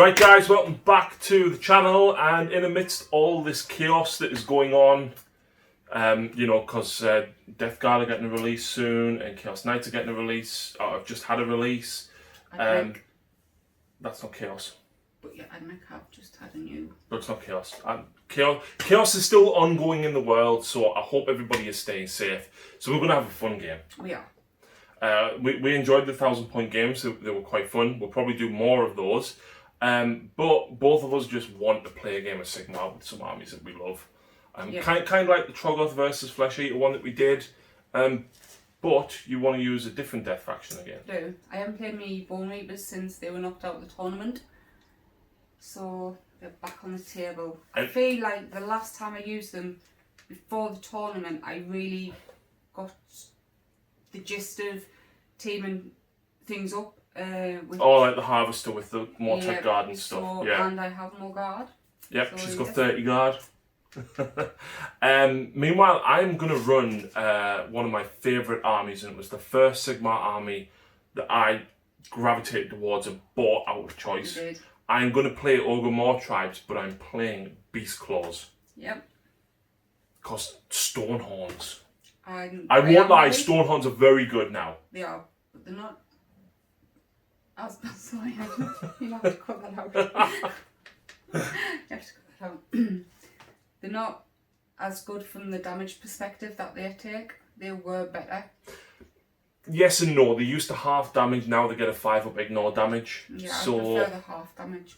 Right guys, welcome back to the channel, and in amidst all this chaos that is going on, you know, because Death Guard are getting a release soon and Chaos Knights are getting a release, or I've just had a release. That's not chaos. But yeah, and I've just had a new... But it's not chaos. Chaos is still ongoing in the world, so I hope everybody is staying safe. So we're going to have a fun game. We are. We enjoyed the 1,000-point games, they were quite fun. We'll probably do more of those. But both of us just want to play a game of Sigmar with some armies that we love. Kind of like the Troggoth versus Flesh Eater one that we did. But you want to use a different death faction again. I do. I haven't played my Bonereapers since they were knocked out of the tournament. So they're back on the table. I feel like the last time I used them before the tournament, I really got the gist of teaming things up. Like the Harvester with the more tech guard and stuff. And I have more guard. Yep, so she's got 30 guard. Meanwhile, I'm going to run one of my favourite armies, and it was the first Sigmar army that I gravitated towards and bought out of choice. You did. I'm going to play Ogor Mawtribes, but I'm playing Beast Claws. Yep. Because Stonehorns. I won't won't lie, Stonehorns are very good now. They are, but they're not. Sorry, you have to cut that out. You have to cut that out. They're not as good from the damage perspective that they take. They were better. Yes and no. They used to half damage, now they get a 5-up ignore damage. Yeah, so I prefer the half damage.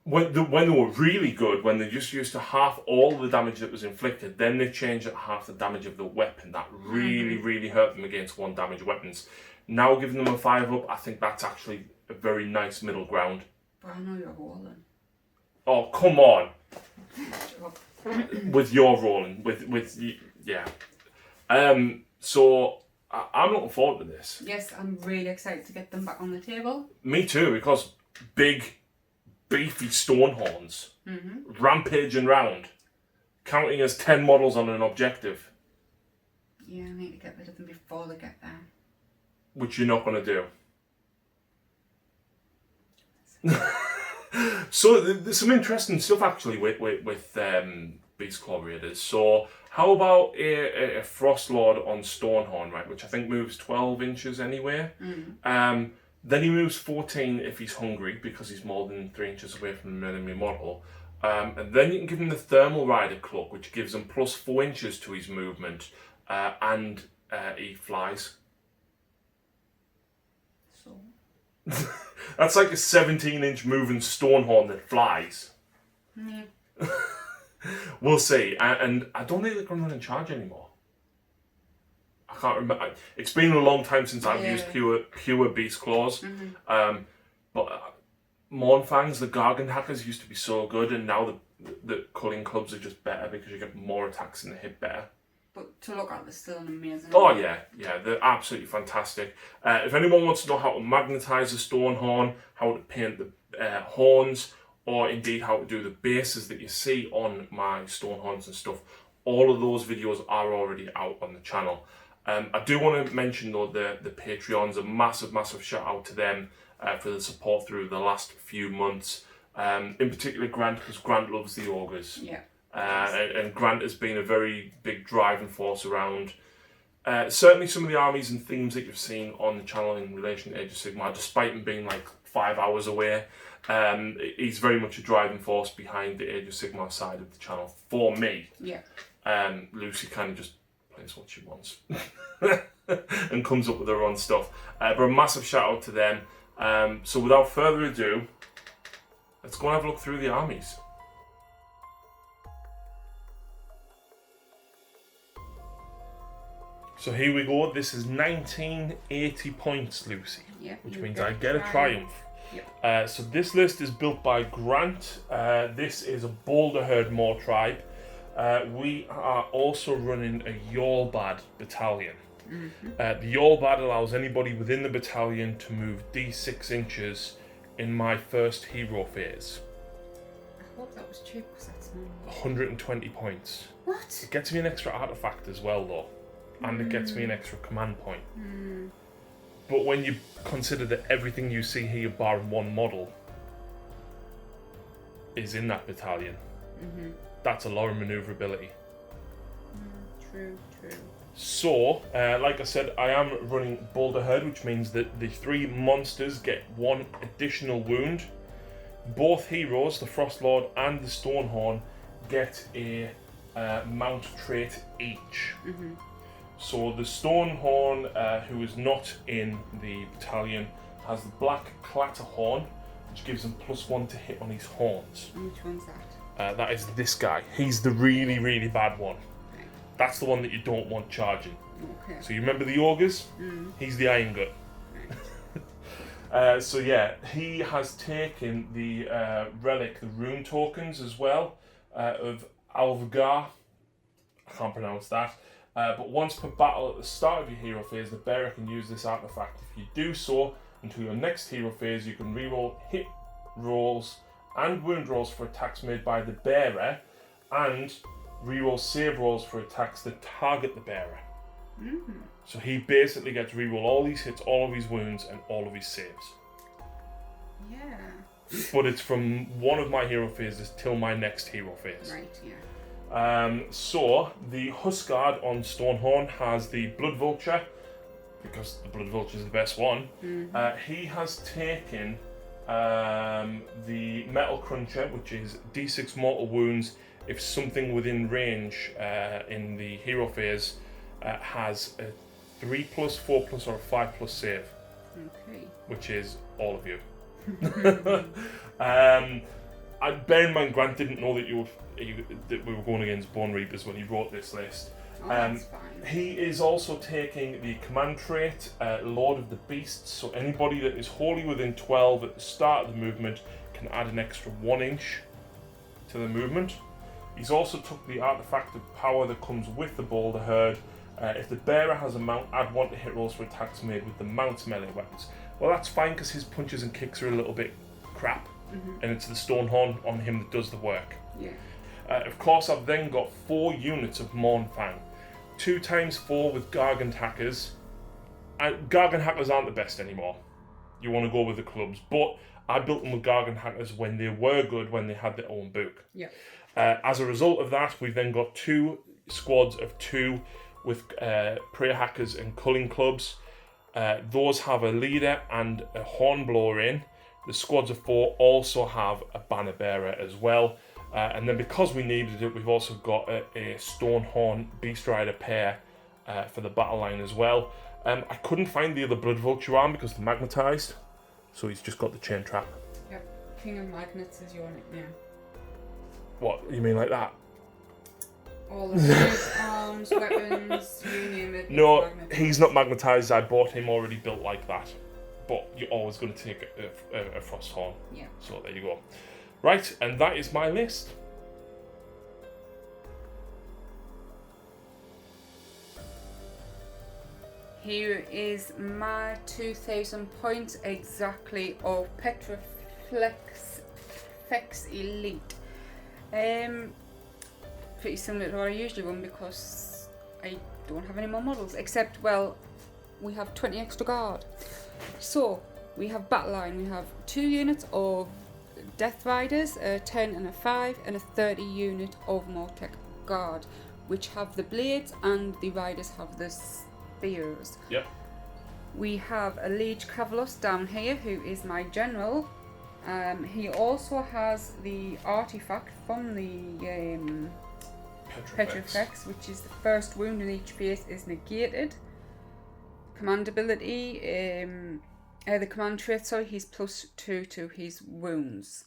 When they were really good, when they just used to half all the damage that was inflicted, then they changed it to half the damage of the weapon. That really hurt them against 1 damage weapons. Now giving them a 5-up, I think that's actually a very nice middle ground. But I know you're rolling. Oh, come on. With your rolling. Yeah. So, I'm looking forward to this. Yes, I'm really excited to get them back on the table. Me too, because big, beefy Stonehorns rampaging round, counting as 10 models on an objective. Yeah, I need to get rid of them before they get there. Which you're not going to do. So there's some interesting stuff actually with Beast Claw Raiders. So how about a Frost Lord on Stonehorn, right? Which I think moves 12 inches anyway. Then he moves 14 if he's hungry, because he's more than 3 inches away from an enemy model. And then you can give him the Thermal Rider Cloak, which gives him plus 4 inches to his movement, and he flies. So That's like a 17-inch moving Stonehorn that flies. Yeah. We'll see. And I don't think they can run in charge anymore. I can't remember. It's been a long time since I've used pure Beast Claws. But Mournfangs, the Gargant Hackers, used to be so good, and now the Culling Clubs are just better because you get more attacks and they hit better. But to look at, they're still an amazing. Oh yeah, they're absolutely fantastic. If anyone wants to know how to magnetize a Stonehorn, how to paint the horns, or indeed how to do the bases that you see on my Stonehorns and stuff, all of those videos are already out on the channel. I do want to mention though the Patreons, a massive shout out to them for the support through the last few months. In particular Grant, because Grant loves the Ogres. Yeah. And Grant has been a very big driving force around certainly some of the armies and themes that you've seen on the channel in relation to Age of Sigmar, despite him being like 5 hours away. He's very much a driving force behind the Age of Sigmar side of the channel for me. Yeah. Lucy kind of just plays what she wants and comes up with her own stuff. But a massive shout out to them. So without further ado, let's go and have a look through the armies. So here we go. This is 1980 points, Lucy. Yeah. Which means I get a triumph. Yep. So this list is built by Grant. This is a Boulder Herd Mawtribe. We are also running a Yolbad battalion. The Yolbad allows anybody within the battalion to move D6 inches in my first hero phase. I thought that was cheap because that's 120 points. What? It gets me an extra artifact as well though. And it gets me an extra command point. But when you consider that everything you see here bar one model is in that battalion. Mm-hmm. That's a lot of manoeuvrability. True. So, like I said, I am running Boulder Herd, which means that the 3 monsters get 1 additional wound. Both heroes, the Frostlord and the Stonehorn, get a mount trait each. Mm-hmm. So the Stonehorn, who is not in the battalion, has the Black Clatterhorn, which gives him +1 to hit on his horns. Which one's that? That is this guy. He's the really, really bad one. Right. That's the one that you don't want charging. Okay. So you remember the Ogres? He's the Iron Gut. Right. So yeah, he has taken the relic, the rune tokens as well, of Alvgar. I can't pronounce that. But once per battle at the start of your hero phase, the bearer can use this artifact. If you do so, until your next hero phase, you can reroll hit rolls and wound rolls for attacks made by the bearer, and reroll save rolls for attacks that target the bearer. So he basically gets reroll all these hits, all of his wounds, and all of his saves. Yeah. But it's from one of my hero phases till my next hero phase. Right, yeah. So the Huskard on Stonehorn has the Blood Vulture, because the Blood Vulture is the best one. He has taken the Metal Cruncher, which is D6 mortal wounds if something within range in the hero phase has a 3+, 4+, or a 5+ save. Okay. Which is all of you. Bear in mind, Grant didn't know that that we were going against Bonereapers when he wrote this list. Oh, that's fine. He is also taking the command trait, Lord of the Beasts, so anybody that is wholly within 12 at the start of the movement can add an extra 1 inch to the movement. He's also took the artifact of power that comes with the Boulder Herd. If the bearer has a mount, add 1 to hit rolls for attacks made with the mount's melee weapons. Well, that's fine because his punches and kicks are a little bit crap, and it's the Stonehorn on him that does the work. Yeah. Of course, I've then got 4 units of Mournfang. 2 times 4 with Gargant Hackers. Gargant Hackers aren't the best anymore. You want to go with the clubs, but I built them with Gargant Hackers when they were good, when they had their own book. Yeah. As a result of that, we've then got 2 squads of 2 with Prayer Hackers and Culling Clubs. Those have a leader and a Hornblower in. The squads of 4 also have a Banner Bearer as well. And then because we needed it, we've also got a Stonehorn Beast Rider pair for the battle line as well. I couldn't find the other Blood Vulture arm because they're magnetised, so he's just got the chain trap. Yep, King of Magnets is your nickname. What, you mean like that? All the shields, arms, weapons, you name it. No, he's not magnetised. I bought him already built like that. But you're always going to take a Frosthorn. Yeah. So there you go. Right, and that is my list. Here is my 2,000 points exactly of Petroflex Elite. Pretty similar to what I usually run because I don't have any more models, except, well, we have 20 extra guard. So, we have battle line, we have 2 units of Death Riders, a 10 and a 5, and a 30 unit of Mortec Guard, which have the blades and the riders have the spears. Yep. We have a Liege Cavalos down here, who is my general. He also has the artifact from the Petroflex, which is the first wound in each phase is negated. Command ability, the command trait, sorry, he's +2 to his wounds.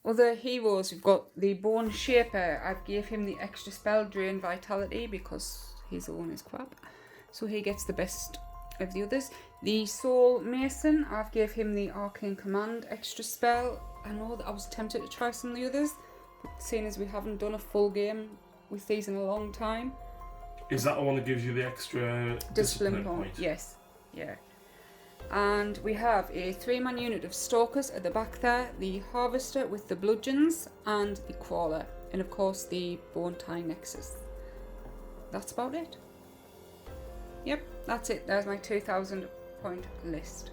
Other heroes, we've got the Bone Shaper. I've gave him the extra spell Drain Vitality because his own is crap. So he gets the best of the others. The Soul Mason, I've gave him the Arcane Command extra spell. I know that I was tempted to try some of the others, but seeing as we haven't done a full game with these in a long time. Is that the one that gives you the extra discipline point? Yes, yeah. And we have a 3-man unit of Stalkers at the back there, the Harvester with the Bludgeons, and the Crawler, and of course the Bone Tie Nexus. That's about it. Yep, that's it. There's my 2,000 point list.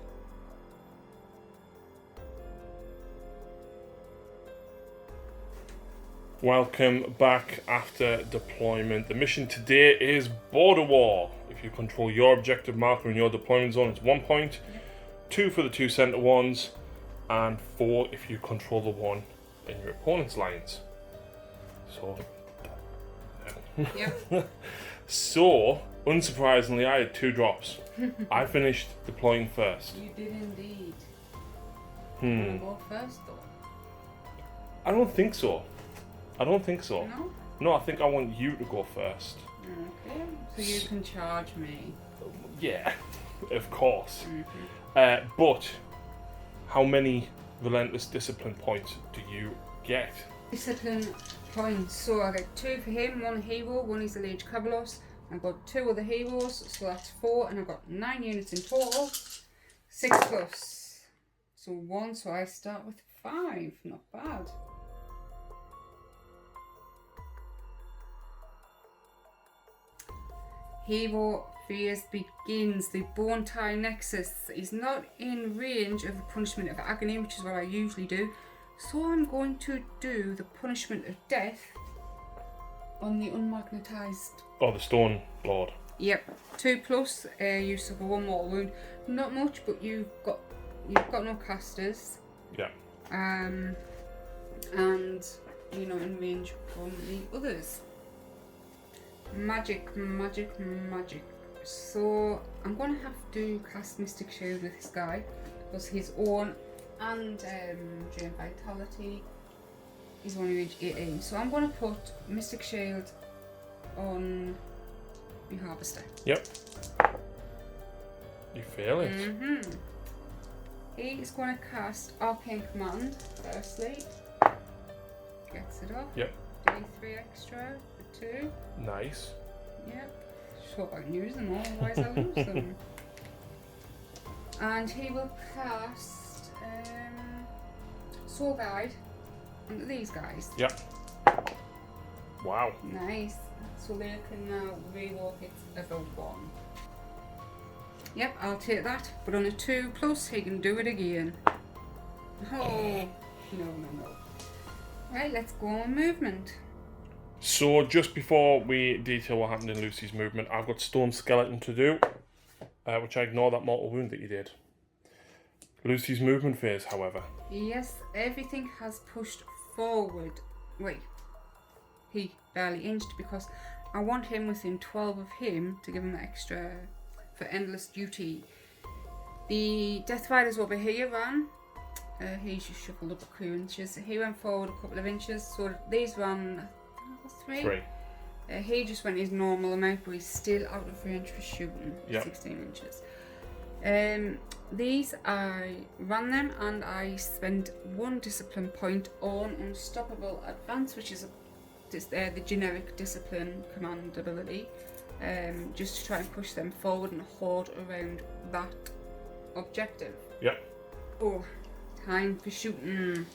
Welcome back after deployment. The mission today is Border War. If you control your objective marker in your deployment zone, it's 1 point. 2 for the 2 center ones, and 4 if you control the one in your opponent's lines. So, Yep. so unsurprisingly, I had 2 drops. I finished deploying first. You did indeed. You wanna go first though? I don't think so. No? No, I think I want you to go first. Okay. So you can charge me. Yeah, of course. But how many relentless discipline points do you get? Discipline points. So I get 2 for him, 1 hero, 1 is the Liege Caballos. I've got 2 other heroes, so that's 4, and I've got 9 units in total. 6 plus. So 1, so I start with 5. Not bad. Hero phase begins. The bone tie nexus is not in range of the punishment of agony, which is what I usually do. So I'm going to do the punishment of death on the unmagnetized. Oh, the Stone Lord. Yep, 2 plus. You suffer 1 mortal wound. Not much, but you've got no casters. Yeah. And you're not in range from the others. Magic. So I'm gonna have to cast Mystic Shield with this guy because his own and Drain Vitality is only range 18. So I'm gonna put Mystic Shield on the Harvester. Yep. You fail it. He is gonna cast Arcane Command firstly. Gets it off. Yep. D3 extra for 2. Nice. Yep. Just hope I can use them all, otherwise I'll lose them. And he will cast Soul Guide onto these guys. Yep. Wow. Nice. So they can now reroll hits of a 1. Yep, I'll take that. But on a 2 plus, he can do it again. Oh, no. Right, let's go on movement. So just before we detail what happened in Lucy's movement, I've got Stone Skeleton to do, which I ignore that mortal wound that you did. Lucy's movement phase, however. Yes, everything has pushed forward. Wait, he barely inched because I want him within 12 of him to give him extra for endless duty. The Death Riders over here ran. He just shuffled up a few inches. He went forward a couple of inches, so these ran 3. He just went his normal amount, but he's still out of range for shooting. Yep. 16 inches. These I ran them, and I spent 1 discipline point on Unstoppable Advance, which is the generic discipline command ability, just to try and push them forward and hoard around that objective. Yep. Oh, time for shooting.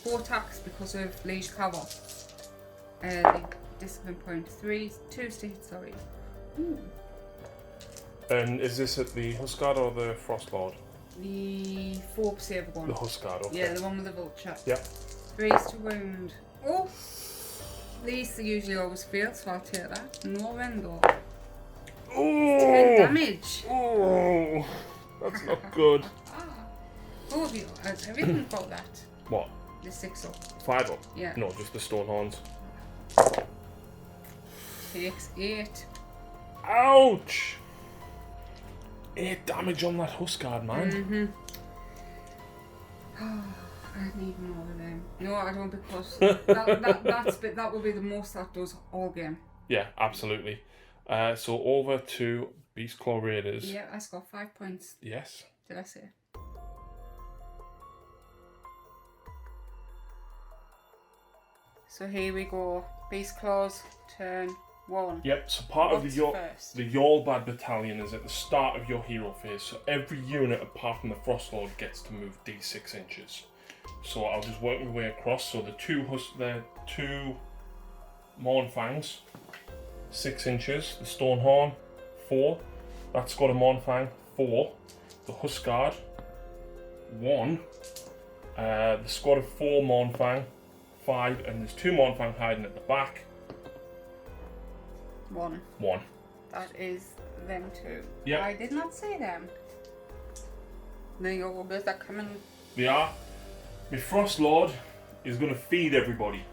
4 attacks because of Liege Caballos. The discipline point 2 states, sorry. Ooh. And is this at the Huskard or the Frostlord? The 4 saber one. The Huskard, okay. Yeah, the one with the vulture. Yep. 3s to wound. Oh! These usually always fail, so I'll take that. No rendo. Oh! 10 damage. Oh! That's not good. Oh, have you? Has everything got that? What? The 6 up. 5 up? Yeah. No, just the Stone Horns. Takes 8. Ouch! 8 damage on that Huskard, man. I need more of them. No, I don't, because that will be the most that does all game. Yeah, absolutely. So over to Beastclaw Raiders. Yeah, I scored 5 points. Yes. Did I say? So here we go. Beastclaws, turn 1. Yep, so part of What's the first? Yolbad battalion is at the start of your hero phase, so every unit apart from the Frostlord gets to move D6 inches. So I'll just work my way across. So the two Mournfangs, 6 inches. The Stonehorn, 4. That's got a Mournfang, 4. The Huskard, 1. The squad of 4 Mournfang, 5, and there's 2 Mournfang hiding at the back. 1. 1. That is them 2. Yep. I did not say them. The ogres are coming. They are. My Frost Lord is going to feed everybody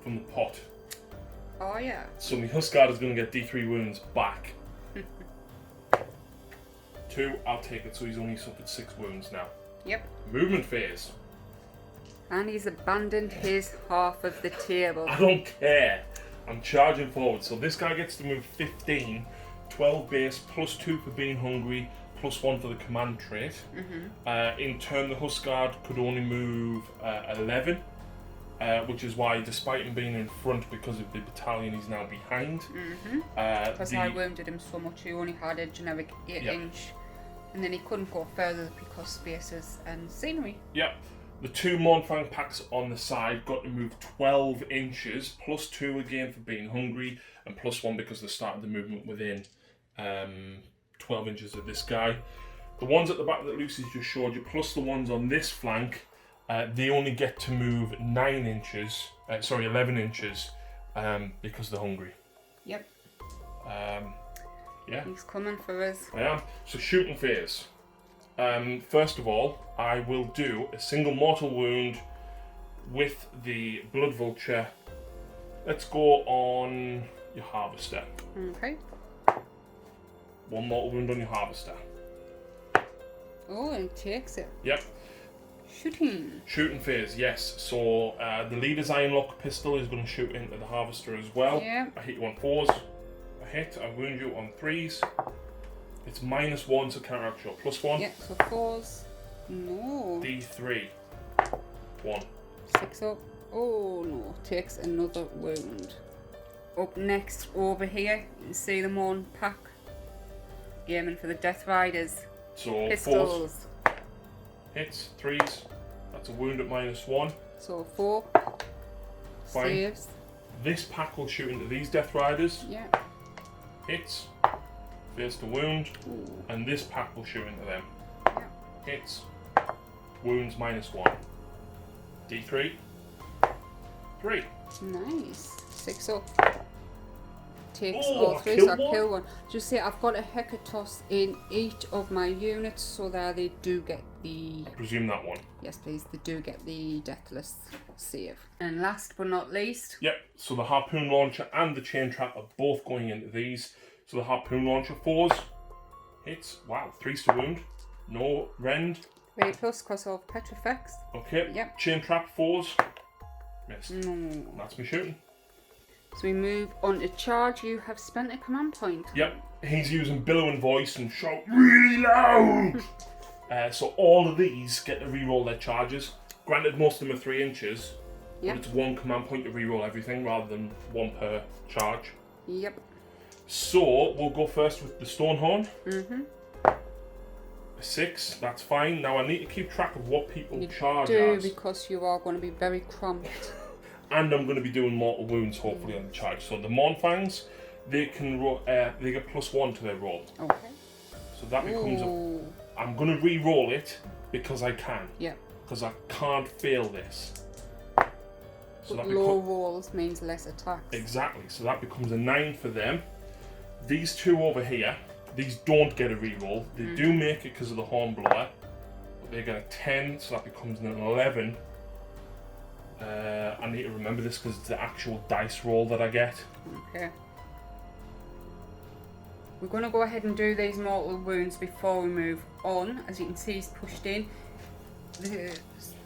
from the pot. Oh yeah. So my Huskard is going to get D3 wounds back. 2, I'll take it, so he's only suffered 6 wounds now. Yep. Movement phase. And he's abandoned his half of the table. I don't care. I'm charging forward. So this guy gets to move 15, 12 base, plus 2 for being hungry, plus 1 for the command trait. In turn, the Huskard could only move 11, which is why, despite him being in front because of the battalion, he's now behind. Because I wounded him so much, he only had a generic 8-inch. And then he couldn't go further because spaces and scenery. Yep. The 2 Mournfang packs on the side got to move 12 inches, plus 2 again for being hungry, and plus 1 because they started the movement within 12 inches of this guy. The ones at the back that Lucy's just showed you, plus the ones on this flank, they only get to move 11 inches, because they're hungry. Yep. Yeah. He's coming for us. I am. So shooting phase. First of all, I will do a single mortal wound with the Blood Vulture. Let's go on your Harvester. Okay. 1 mortal wound on your Harvester. Oh, and he takes it. Yep. Shooting. Shooting phase, yes. So the Leader's Ironlock pistol is going to shoot into the Harvester as well. Yeah. I hit you on 4s. I hit, I wound you on 3s. It's -1 to counteract your +1. Yeah, so 4s. No. D3. 1. 6 up. Oh no, takes another wound. Up next, over here, you can see them on pack. Aiming for the Death Riders. So 4s. Pistols. Hits, 3s. That's a wound at -1. So 4. Fine. Saves. This pack will shoot into these Death Riders. Yeah. Hits. Fails to wound. Ooh. And this pack will shoot into them. Yeah. Hits. Wounds -1. D3. 3. Nice. 6 up. Takes Oh, all 3, so I kill one. Just say I've got a Hecatos in each of my units, so that they do get the... I presume that one. Yes, please. They do get the Deathless save. And last but not least... Yep, so the Harpoon Launcher and the Chain Trap are both going into these. So the Harpoon Launcher 4s. Hits. Wow, 3s to wound. No rend. Rate plus, cross over Petrifex. Okay. Yep. Chain Trap 4s. Missed. No. That's me shooting. So we move on to charge. You have spent a command point. Yep, he's using billowing voice and shout really loud. So all of these get to reroll their charges. Granted, most of them are 3 inches, Yep. but it's 1 command point to reroll everything rather than 1 per charge. Yep. So we'll go first with the Stonehorn. Mm-hmm. A 6, that's fine. Now I need to keep track of what people You charge do, as. because you are going to be very cramped. And I'm going to be doing mortal wounds hopefully on the charge. So the Mournfangs, they can they get +1 to their roll. Okay. So that becomes Ooh. I'm going to re-roll it because I can. Yep. Because I can't fail this. So But that low rolls means less attacks. exactly. So that becomes a 9 for them. These 2 over here, these don't get a re-roll. They do make it because of the Hornblower. But they get a 10, so that becomes an 11. I need to remember this because it's the actual dice roll that I get. Okay. We're going to go ahead and do these mortal wounds before we move on. As you can see, he's pushed in.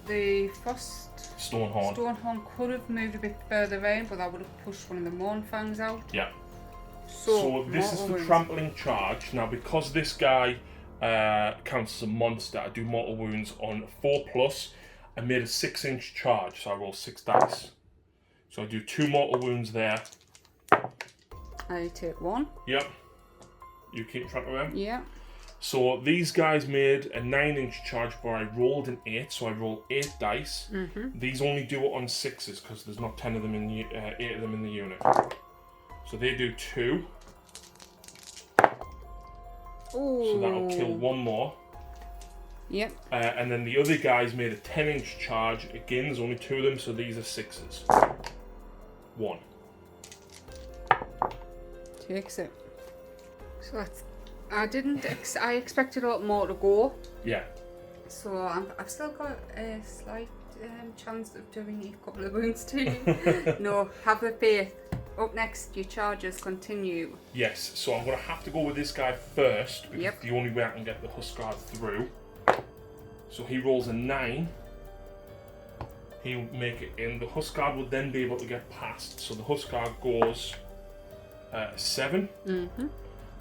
The Frost Stonehorn. could have moved a bit further in, but that would have pushed one of the Mournfangs out. Yeah. So this is mortal the wounds. trampling charge. Now, because this guy counts as a monster, I do mortal wounds on 4+. I made a 6-inch charge, so I roll 6 dice. So I do 2 mortal wounds there. I take 1. Yep. You keep track of them? Yeah. So these guys made a 9-inch charge, but I rolled an 8, so I roll 8 dice. These only do it on 6s because there's not 10 of them in the 8 of them in the unit. So they do 2. Ooh. So that'll kill 1 more. Yep. And then the other guys made a 10-inch charge. Again, there's only 2 of them, so these are 6s. 1. Takes it. So that's. I expected a lot more to go. Yeah. So I've still got a slight chance of doing a couple of wounds too. No, have the faith. Up next, your charges continue. Yes, so I'm going to have to go with this guy first, because Yep. it's the only way I can get the Huskard through. So he rolls a 9. He'll make it in. The Huskard will then be able to get past. So the Huskard goes 7. Mm-hmm.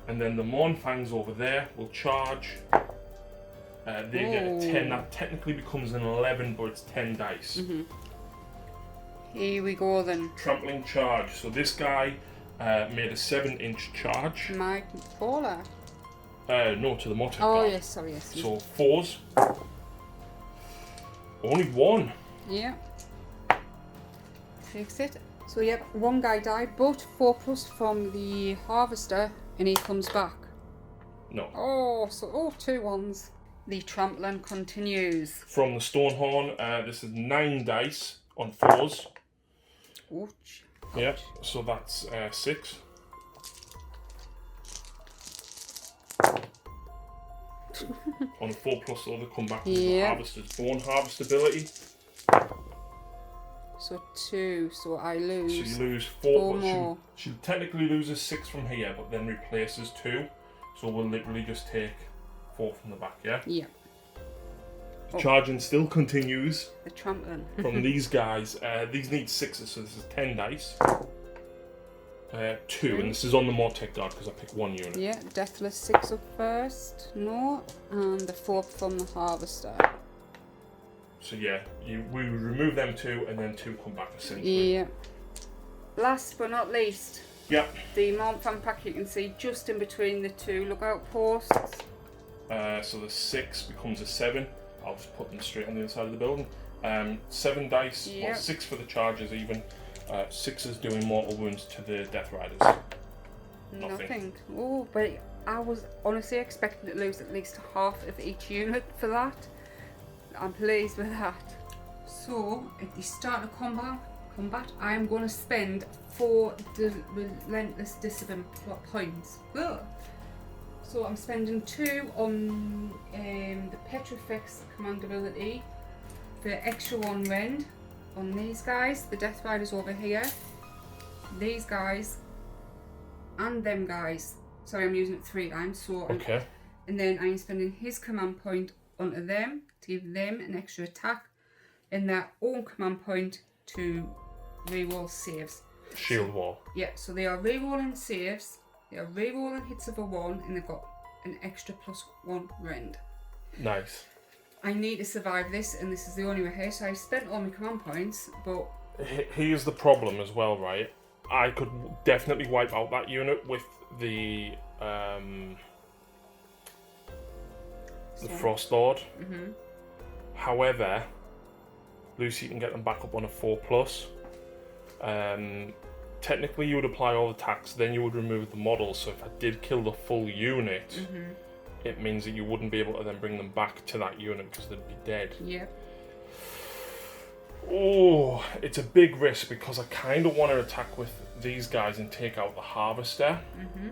And then the Mournfangs over there will charge. They get a 10. That technically becomes an 11, but it's 10 dice. Mm-hmm. Here we go then. Trampling charge. So this guy made a 7-inch charge. My baller. No, to the Mawtribes. Oh yes, sorry, yes. So 4s. Only 1. Yeah. Takes it. So yep, 1 guy died, but 4+ from the harvester, and he comes back. No. Oh, so 2 1s. The trampling continues. From the Stonehorn, this is 9 dice on 4s. Ouch. Yep, so that's 6. On a 4+, so they come back with the harvester's bone harvestability. So 2, so I lose. So you lose 4 more. She technically loses 6 from here, but then replaces 2. So we'll literally just take 4 from the back, yeah? Yeah. Charging still continues. The trampling. From these guys. These need 6s, so this is 10 dice. 2, and this is on the Mortec guard because I picked 1 unit. Yeah, Deathless 6 up first. No, and the 4 from the harvester. So yeah, we remove them 2 and then 2 come back essentially. Yeah. Last but not least, Yep. the Mournfang pack you can see just in between the 2 lookout posts. So the 6 becomes a 7. I'll just put them straight on the inside of the building. 7 dice, well, 6 for the charges even. 6 is doing mortal wounds to the Death Riders. Nothing. Oh, but I was honestly expecting to lose at least half of each unit for that. I'm pleased with that. So, at the start of combat, I am going to spend 4 relentless discipline points. Ugh. So I'm spending 2 on the Petrifex command ability for extra 1 rend on these guys, the Death Riders over here, these guys, and them guys. Sorry, I'm using it 3 times. So okay. And then I'm spending his command point onto them to give them an extra attack, and their own command point to reroll saves. Shield wall. Yeah, so they are rerolling saves, they are rerolling hits of a 1, and they've got an extra +1 rend. Nice. I need to survive this, and this is the only way here. So I spent all my command points, but here's the problem as well, right? I could definitely wipe out that unit with the Frost Lord. Mm-hmm. However, Lucy can get them back up on a 4+. Technically, you would apply all the tax, then you would remove the model. So if I did kill the full unit, mm-hmm. it means that you wouldn't be able to then bring them back to that unit because they'd be dead. Yeah. Oh, it's a big risk because I kind of want to attack with these guys and take out the Harvester. Mm-hmm.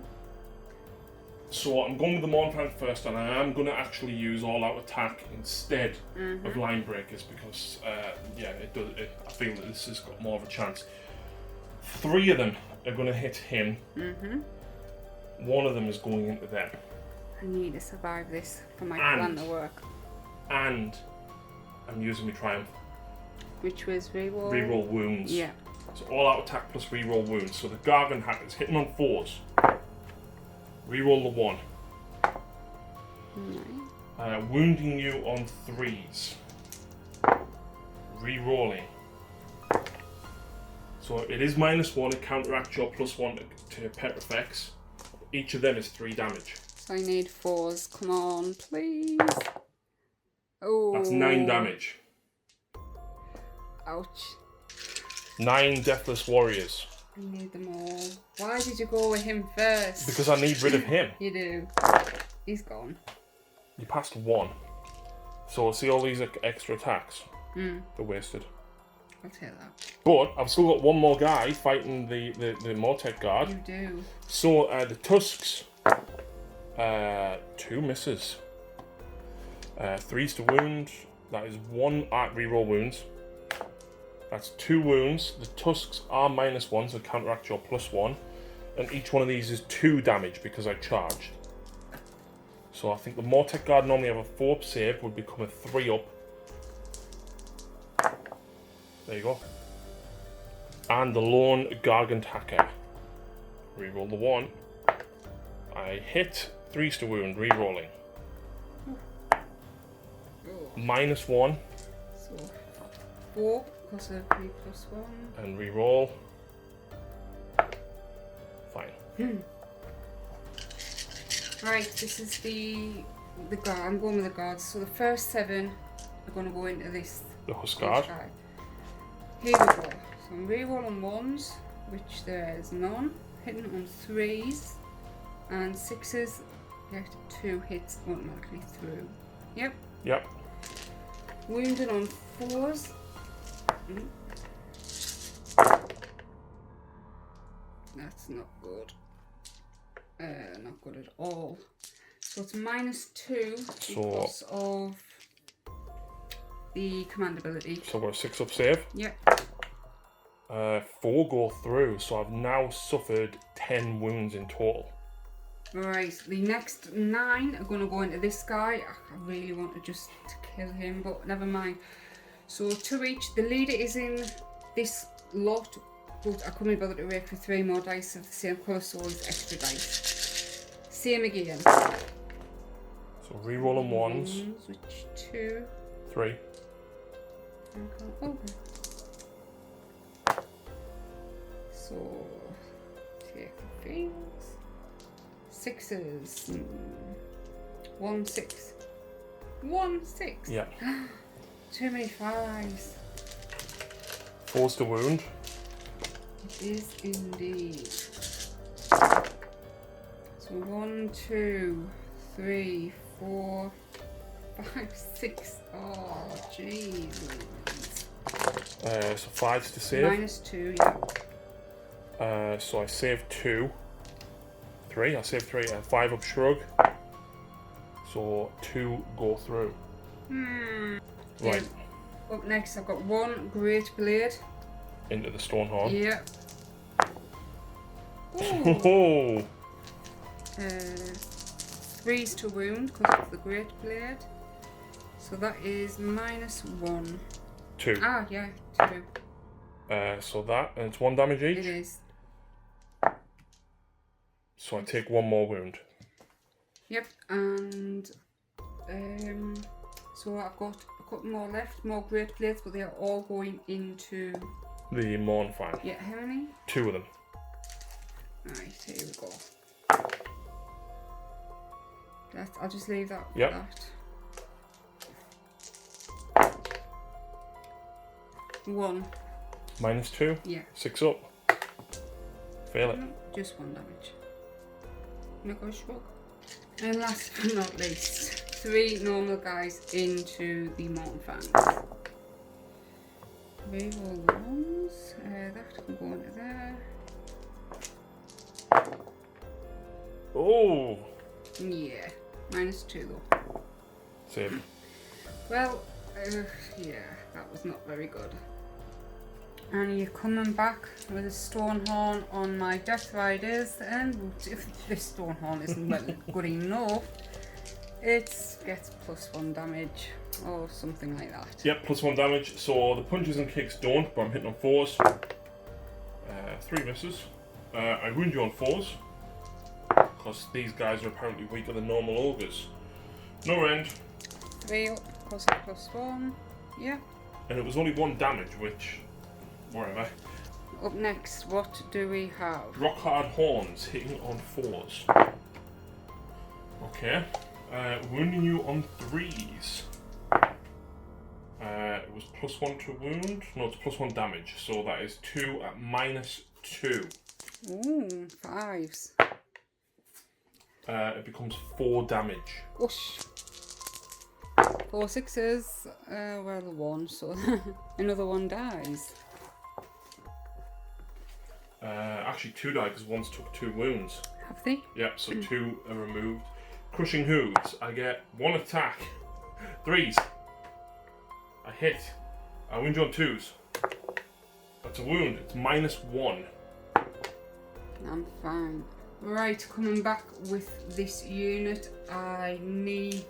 So I'm going with the Mournfang first, and I am going to actually use all-out attack instead of line breakers because, yeah, I feel that this has got more of a chance. 3 of them are going to hit him. Mm-hmm. 1 of them is going into them. I need to survive this for my plan to work. And I'm using my Triumph. Which was reroll? Reroll wounds. Yeah. So all-out attack plus reroll wounds. So the Gargan Hackers hitting on 4s. Reroll the 1. Nice. Wounding you on 3s. Rerolling. So it is -1, it counteracts your +1 to Petrifex. Each of them is 3 damage. So I need 4s. Come on, please. Oh. That's 9 damage. Ouch. 9 Deathless Warriors. I need them all. Why did you go with him first? Because I need rid of him. You do. He's gone. You passed 1. So see all these extra attacks? They're wasted. I'll take that. But I've still got one more guy fighting the Mortek guard. You do. So the tusks, 2 misses. 3's to wound. That is 1 reroll wounds. That's 2 wounds. The tusks are -1, so counteract your +1. And each one of these is 2 damage because I charged. So I think the Mortek guard normally have a 4 save, would become a 3 up. There you go. And the lone Gargant hacker. Reroll the 1. I hit. 3's to wound, rerolling. -1. So 4 because of 3 + 1. And reroll. Fine. Right, this is the guard. I'm going with the guards. So the first 7 are going to go into this. The Huskard. Here we go. So I'm rerolling 1s, which there is none. Hitting on 3s and 6s. Get 2 hits automatically through. Yep. Yep. Wounded on 4s. That's not good. Not good at all. So it's -2 because of the command ability. So we're 6 up save. Yep. 4 go through, so I've now suffered 10 wounds in total. Right, the next 9 are going to go into this guy. I really want to just kill him, but never mind. So 2 each. The leader is in this lot, but I couldn't be bothered to wait for 3 more dice of the same colour, so it's extra dice. Same again. So rerolling 1s. Which 2? 3. Okay. So take the things. 6s. 1 6. 1 6. Yeah. Too many 5s. 4's to wound. It is indeed. So 1 2 3 4 5 6. Oh jeez. So 5's to save. -2, yeah. So I saved 2. 3. I saved 3. 5 up shrug. So 2 go through. Right. Up next, I've got 1 great blade. Into the stone horn. Yeah. Oh. 3's to wound because of the great blade. So that is -1. 2. Ah, yeah, 2. So that, and it's 1 damage each. It is. So I take 1 more wound. Yep, and so I've got a couple more left, more great blades, but they are all going into The Mournfang. Yeah, how many? 2 of them. Right, here we go. I'll just leave that for Yep. that. 1. -2. Yeah. 6 up. Fail it. No, just 1 damage. Make a shrug. And last but not least, 3 normal guys into the Mournfangs. Reroll the 1s. That can go into there. Oh! Yeah, -2 though. Save. Well, yeah, that was not very good. And you're coming back with a Stonehorn on my Death Riders, and if this Stonehorn isn't well good enough, it gets +1 damage or something like that. Yep, +1 damage. So the punches and kicks don't, but I'm hitting on 4s. 3 misses. I wound you on 4s, because these guys are apparently weaker than normal ogres. No end. 3 up because of +1. Yeah. And it was only 1 damage, which, whatever. Up next, what do we have? Rock hard horns hitting on 4s. Okay. Wounding you on 3s. It was +1 to wound. No, it's +1 damage. So that is 2 at -2. Ooh, 5s. It becomes 4 damage. Whoosh. 4 4 6s. Well, 1, so another one dies. Actually 2 died because one's took 2 wounds. Have they? Yep, so 2 are removed. Crushing Hooves, I get 1 attack. 3s. I hit. I wound you on 2s. That's a wound. It's -1. I'm fine. Right, coming back with this unit, I need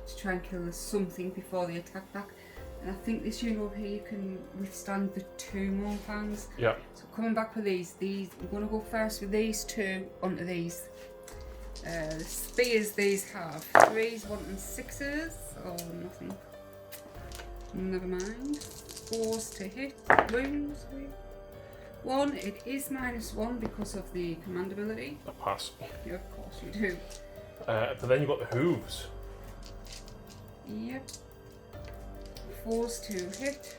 to try and kill something before they attack back. And I think this unit over here can withstand the 2 more fangs. Yeah. So coming back with these, I'm going to go first with these 2 onto these. The spears these have 3s, 1 and 6s. Oh, nothing. Never mind. 4s to hit. Wounds. 1, it is -1 because of the command ability. A pass. Yeah, of course you do. But then you've got the Hooves. Yep. 4s to hit.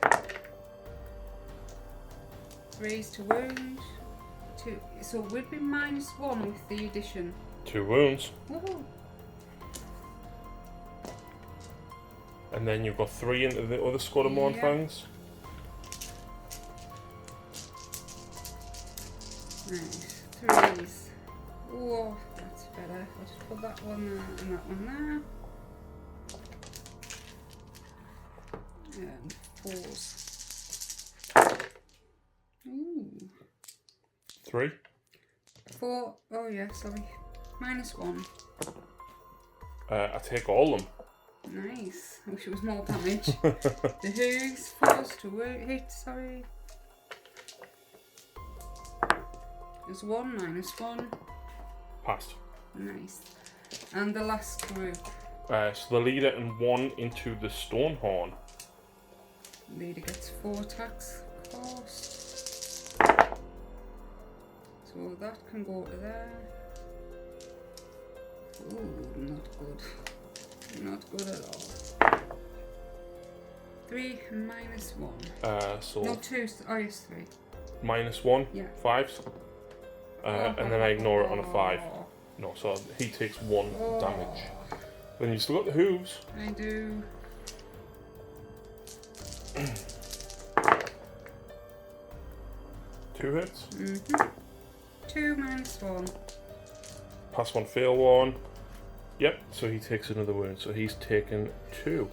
3s to wound. 2. So we'd be -1 with the addition. 2 wounds. Woohoo. And then you've got 3 into the other squad of Morn Fangs. Nice. 3s. Oh, that's better. I'll just put that one there and that one there. And 4s. Ooh. 3. 4. Oh yeah, sorry. -1. I take all of them. Nice. I wish it was more damage. The hooves, 4s to hit, sorry. There's 1, -1. Passed. Nice. And the last group. So the leader and 1 into the Stonehorn. Leader gets 4 attacks, of course. So that can go to there. Ooh, not good. Not good at all. 3 -1. So No, 2. Oh yes, 3. -1. Yeah. 5s. And then I ignore it on a 5. No, so he takes 1 damage. Then you still got the hooves. I do. Two hits. 2 -1. Pass 1, fail 1. Yep, so he takes another wound. So he's taken 2.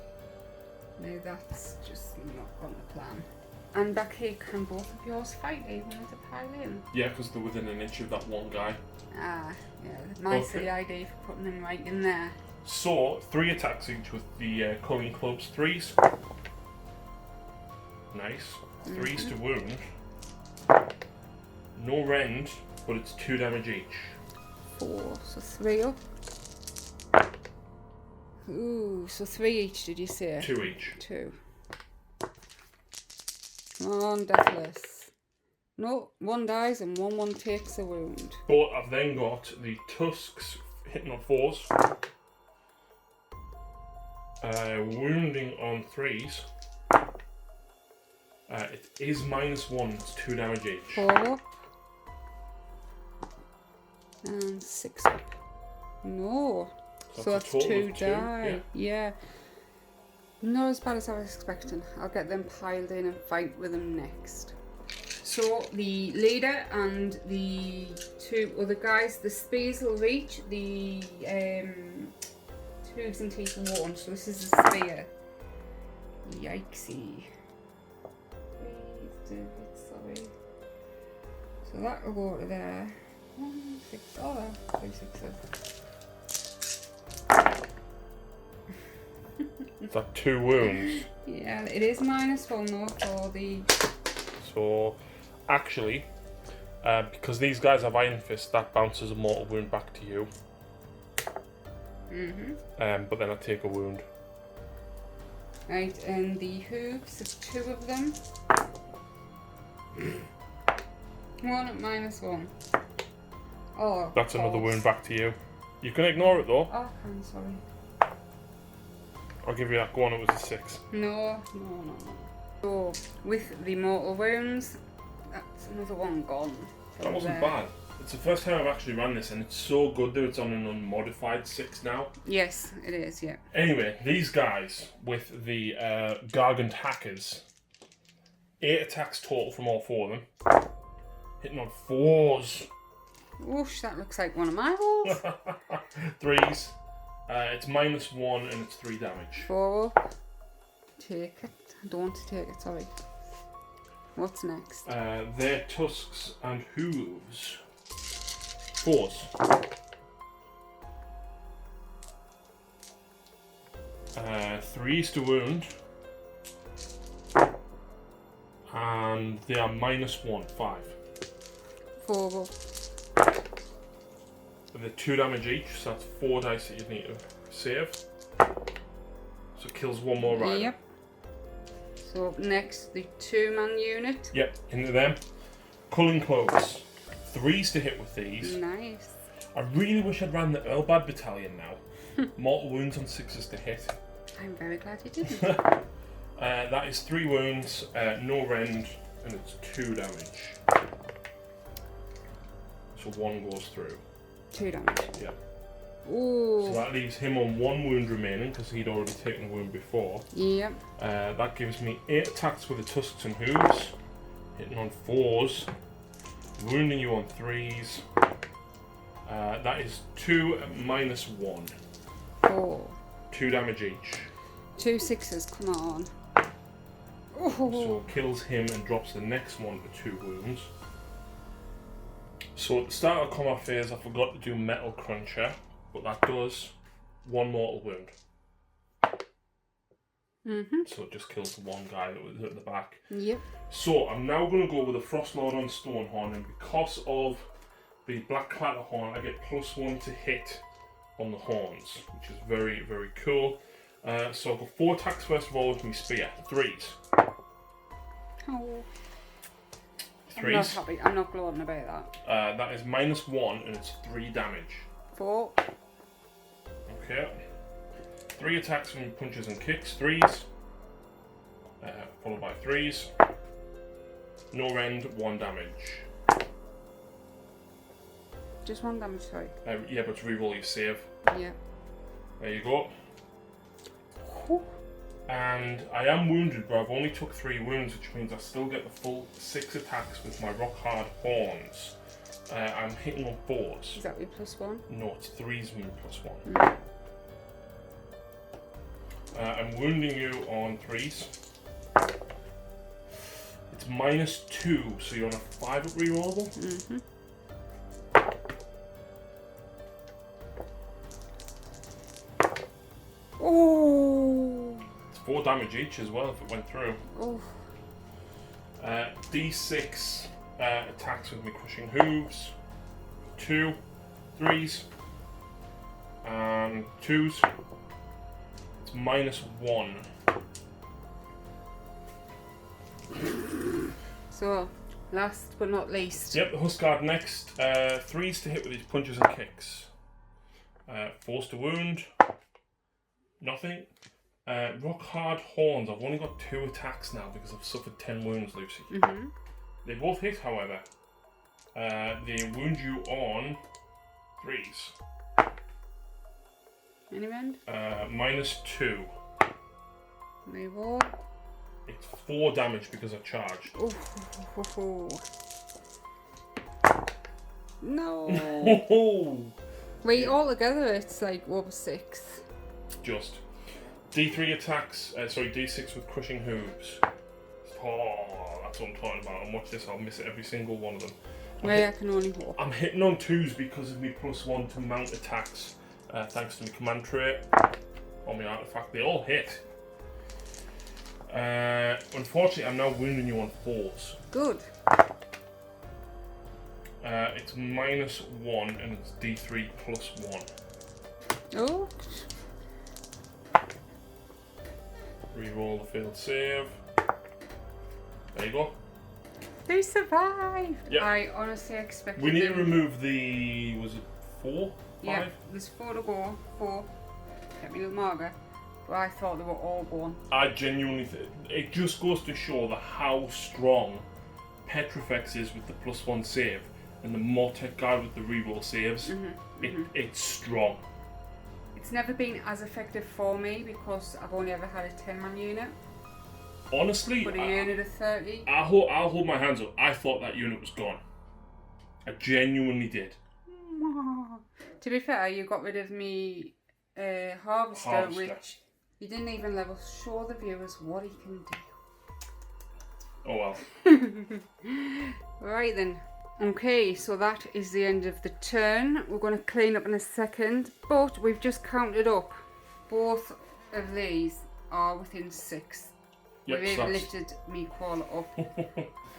No, that's just not on the plan. And back here, can both of yours fight even with a pile in? Yeah, because they're within an inch of that one guy. Ah, yeah, nice the idea for putting them right in there. So, 3 attacks each with the culling clubs. 3s. Nice. 3s to wound. No rend, but it's 2 damage each. 4, so 3 up. Ooh, so 3 each, did you say? 2 each. 2. Come on, Deathless. No, 1 dies and 1 takes a wound. But I've then got the tusks hitting on 4s. Wounding on 3s. It is -1, it's 2 damage each. 4 up. And 6 up. No. So that's 2 die. Yeah. Not as bad as I was expecting. I'll get them piled in and fight with them next. So the leader and the 2 other guys, the spears will reach the hooves and teeth and 1. So this is a spear. Yikesy. Please do it, sorry. So that will go to there. 1, 6, oh there, 2 6s. Is that 2 wounds? Yeah, it is -1 though for the... So, actually, because these guys have Iron Fist, that bounces a mortal wound back to you. But then I take a wound. Right, and the hooves, there's 2 of them. 1 at -1. Oh, That's another wound back to you. You can ignore it though. Oh, I'm sorry. I'll give you that. Go on, it was a 6. No. So, with the mortal wounds, that's another one gone. That wasn't there. bad. It's the first time I've actually run this, and it's so good that it's on an unmodified 6 now. Yes, it is, yeah. Anyway, these guys with the Gargant Hackers, 8 attacks total from all 4 of them. Hitting on 4s. Whoosh, that looks like one of my rolls. 3s. It's -1 and it's 3 damage. 4. Take it. I don't want to take it, sorry. What's next? Their tusks and hooves. 4s. Threes to wound. And they are -1, 5. 4. They're 2 damage each, so that's 4 dice that you need to save. So it kills 1 more rider. Yep. So up next, the 2-man unit. Yep, into them. Culling Cloaks. 3s to hit with these. Nice. I really wish I'd ran the Earlbad Battalion now. Mortal wounds on 6s to hit. I'm very glad you didn't. That is 3 wounds, no rend, and it's 2 damage. So 1 goes through. 2 damage. Yeah. Ooh. So that leaves him on 1 wound remaining because he'd already taken a wound before. Yep. That gives me 8 attacks with the tusks and hooves, hitting on 4s, wounding you on 3s. That is 2 -1. 4. 2 damage each. 2 6s, come on. So kills him and drops the next one for 2 wounds. So at the start of the combat phase I forgot to do Metal Cruncher, but that does 1 mortal wound. So it just kills the one guy that was at the back. Yep. So I'm now going to go with a Frostlord on Stonehorn, and because of the Black Clatter Horn I get +1 to hit on the horns, which is very, very cool. So I'll go 4 attacks first of all with my spear. 3s. Oh. 3s. I'm not happy. I'm not gloating about that. That is -1 and it's 3 damage. 4. Okay. 3 attacks from punches and kicks. 3s. Followed by 3s. No rend, 1 damage. Just 1 damage, sorry. Yeah, but reroll your save. Yeah. There you go. Ooh. And I am wounded, but I've only took 3 wounds, which means I still get the full 6 attacks with my rock hard horns. I'm hitting on 4s. Is that your +1? No, it's 3s with +1. Mm. I'm wounding you on 3s. It's -2, so you're on a 5 at rerollable. Oh. It's 4 damage each as well if it went through. Oh. D6 attacks with me crushing hooves. 2, 3s, and 2s. It's -1. So, last but not least. Yep, the Huskard next. 3s to hit with his punches and kicks. 4s to wound. Nothing. Rock hard horns. I've only got 2 attacks now because I've suffered 10 wounds, Lucy. They both hit, however. They wound you on 3s. Any rend? -2. Reroll. It's 4 damage because I charged. Oh. No. Wait, altogether it's like over 6. Just. D3 attacks, D6 with crushing hooves. Oh, that's what I'm talking about. And watch this, I'll miss every single one of them. I can only hope. I'm hitting on 2s because of me +1 to mount attacks, thanks to my command trait on my artifact. They all hit. Unfortunately, I'm now wounding you on 4s. Good. It's -1 and it's D3 +1. Oh. Reroll the failed save. There you go. They survived. Yep. I honestly expected We need to them. remove the, was it 4? 5? Yeah, there's 4 to go. 4. Get me a little marker. But I thought they were all gone. I genuinely it just goes to show that how strong Petrifex is with the +1 save. and the Mortec guard with the reroll saves, it's strong. It's never been as effective for me because I've only ever had a 10-man unit. Honestly, but a unit of 30. I'll hold my hands up. I thought that unit was gone. I genuinely did. To be fair, you got rid of me Harvester, which you didn't even show the viewers what he can do. Oh well. Right then. Okay, so that is the end of the turn. We're going to clean up in a second, but we've just counted up. Both of these are within 6. Yep, We've lifted me crawler up.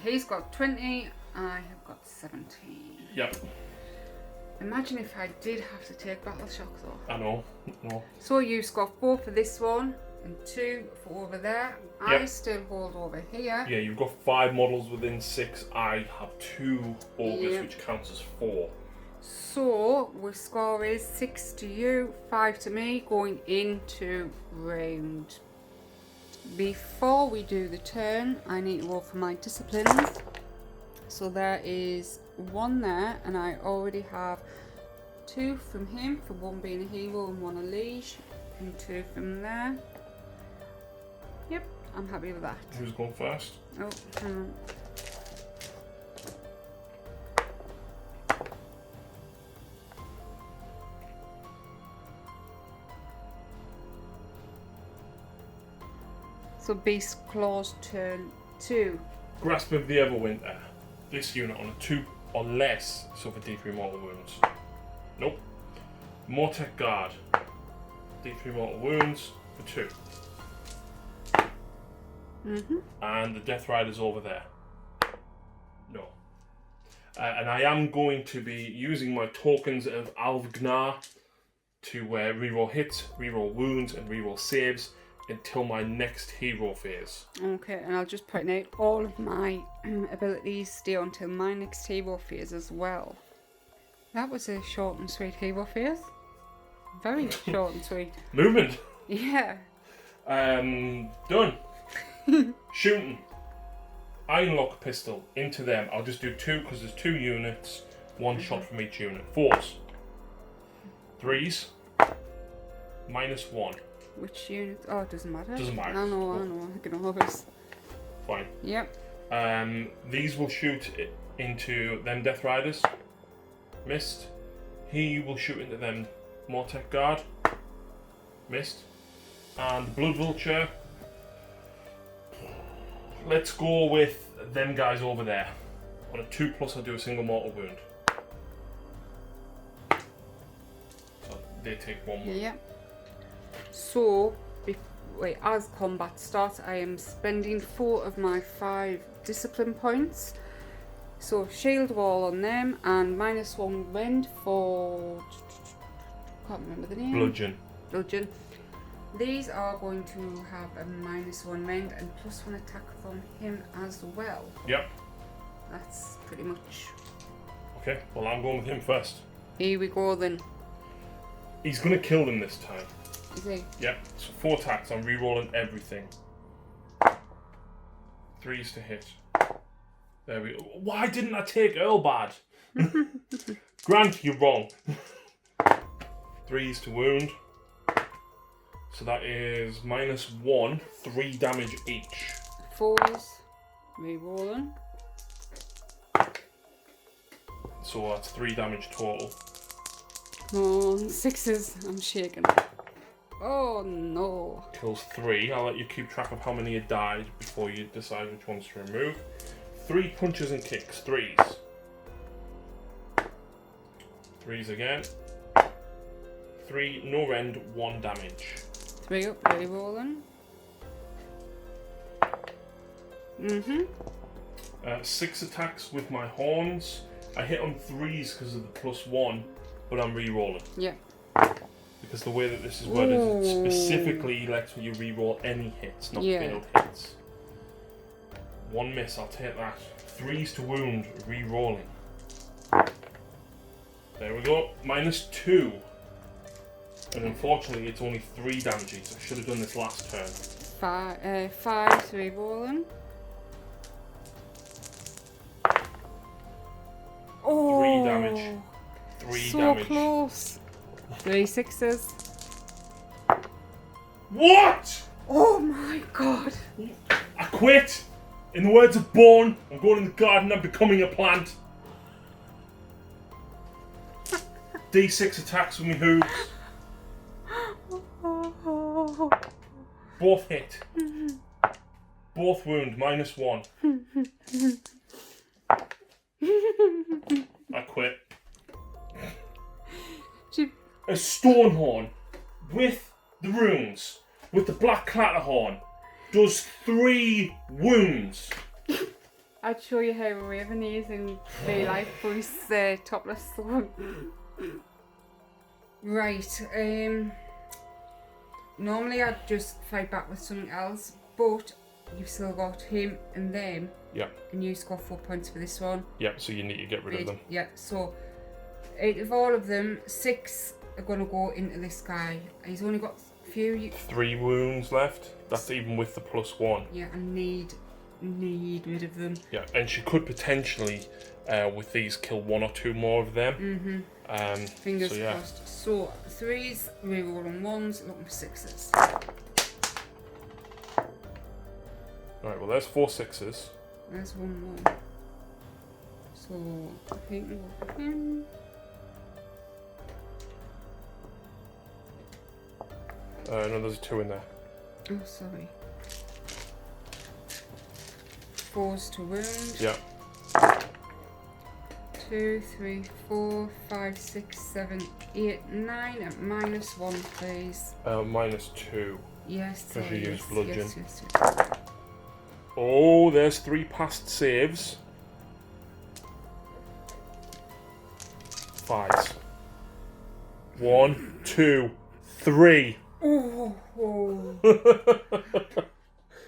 He's got 20, I have got 17. Yep. Imagine if I did have to take Battle Shock though. I know. No. So you've got 4 for this one and 2 for over there. Yep. I still hold over here. Yeah, you've got 5 models within 6. I have 2 Ogres, which counts as 4. So our score is 6 to you, 5 to me, going into round. Before we do the turn, I need to roll for my disciplines. So there is 1 there, and I already have 2 from him, for 1 being a hero and 1 a liege, and 2 from there. Yep, I'm happy with that. Who's going first? Oh, hang on. So Beast Claws turn 2. Grasp of the Everwinter. This unit on a 2 or less suffer D3 mortal wounds. Nope. Mortec Guard. D3 mortal wounds for 2. And the Death Rider's over there. No. And I am going to be using my tokens of Alvgnar to reroll hits, reroll wounds, and reroll saves until my next hero phase. Okay, and I'll just point out all of my abilities stay until my next hero phase as well. That was a short and sweet hero phase. Very short and sweet. Movement. Yeah. Done. Shooting. Ironlock pistol into them. I'll just do 2 because there's 2 units. 1 shot from each unit. 4s. 3s. -1. Which unit? Oh, it doesn't matter. Doesn't matter. I know. I can always. Fine. Yep. These will shoot into them Death Riders. Missed. He will shoot into them Mortec Guard. Missed. And Blood Vulture. Let's go with them guys over there. On a 2+, I'll do a single mortal wound. So they take 1 wound. Yep. So, as combat starts, I am spending 4 of my 5 discipline points. So, shield wall on them and -1 rend for. Can't remember the name. Bludgeon. These are going to have a -1 rend and +1 attack from him as well. Yep. That's pretty much. Okay, well, I'm going with him first. Here we go then. He's going to kill them this time. Is he? Yep, so 4 attacks, I'm re-rolling everything. 3s to hit. There we go. Why didn't I take Earlbad? Grant, you're wrong. 3s to wound. So that is -1, 3 damage each. 4s, re-rolling. So that's 3 damage total. Come on, 6s, I'm shaking. Oh no. Kills 3. I'll let you keep track of how many had died before you decide which ones to remove. 3 punches and kicks. 3s. 3s again. 3, no rend, 1 damage. 3 up, re-rolling. 6 attacks with my horns. I hit on 3s because of the +1, but I'm re-rolling. Yeah. Because the way that this is worded, it specifically lets you re-roll any hits, not failed hits. 1 miss, I'll take that. 3s to wound, re-rolling. There we go, -2. And unfortunately, it's only 3 damages. I should have done this last turn. 5 re-rolling. Oh! damage. 3 so damage. close. 3 6s. What? Oh my god. I quit. In the words of Bourne, I'm going in the garden and becoming a plant. D6 attacks with me hooves. Both hit. Both wound, -1. I quit. A Stonehorn with the runes, with the black clatterhorn, does 3 wounds. I'd show you how a raven is in real life, but he's topless. Right, normally I'd just fight back with something else, but you've still got him and them. Yeah. And you score 4 points for this one. Yeah, so you need to get rid of them. Yeah, so out of all of them, 6 are going to go into this guy. He's only got a few... 3 wounds left. That's even with the +1. Yeah, I need rid of them. Yeah, and she could potentially, with these, kill 1 or 2 more of them. Fingers crossed. So 3s, rerolling 1s, looking for 6s. Right, well there's 4 6s. There's 1 more. So I think we'll go for him. No, there's 2 in there. Oh, sorry. 4s to wound. Yeah. 2, 3, 4, 5, 6, 7, 8, 9 at -1, please. -2. Yes, Because you yes, use bludgeon. yes. Oh, there's 3 past saves. 5s. 1, 2, 3. Oh.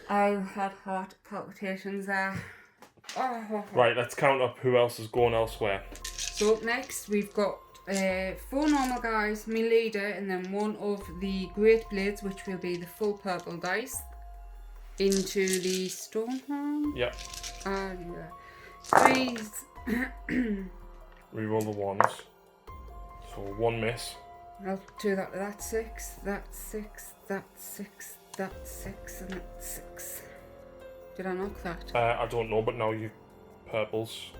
I've had heart palpitations there. Oh. Right, let's count up who else is going elsewhere. So up next we've got 4 normal guys, me leader, and then 1 of the Great Blades, which will be the full purple dice, into the Stonehorn. Yep. And 3s. Reroll the 1s. So 1 miss. I'll do that. That's 6. That's 6. That's 6. That's 6. And that's 6. Did I knock that? I don't know, but now you purples.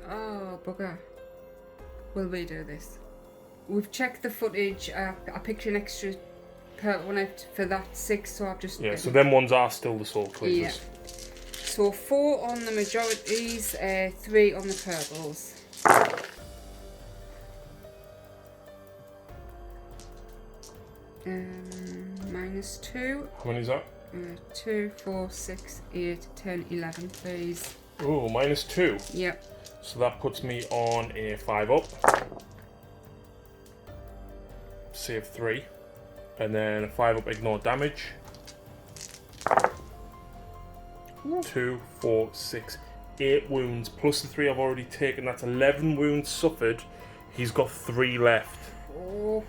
Oh, bugger. Will we do this? We've checked the footage. I picked an extra purple one out for that 6, so I've just... Yeah, so them ones are still the soul cleavers. Yeah. So 4 on the majorities, 3 on the purples. -2. How many is that? 2, 4, 6, 8, 10, 11, please. Oh, -2. Yep. So that puts me on a 5 up. Save 3. And then a 5 up, ignore damage. 2, 4, 6, 8 wounds. Plus the 3 I've already taken. That's 11 wounds suffered. He's got 3 left. Oh.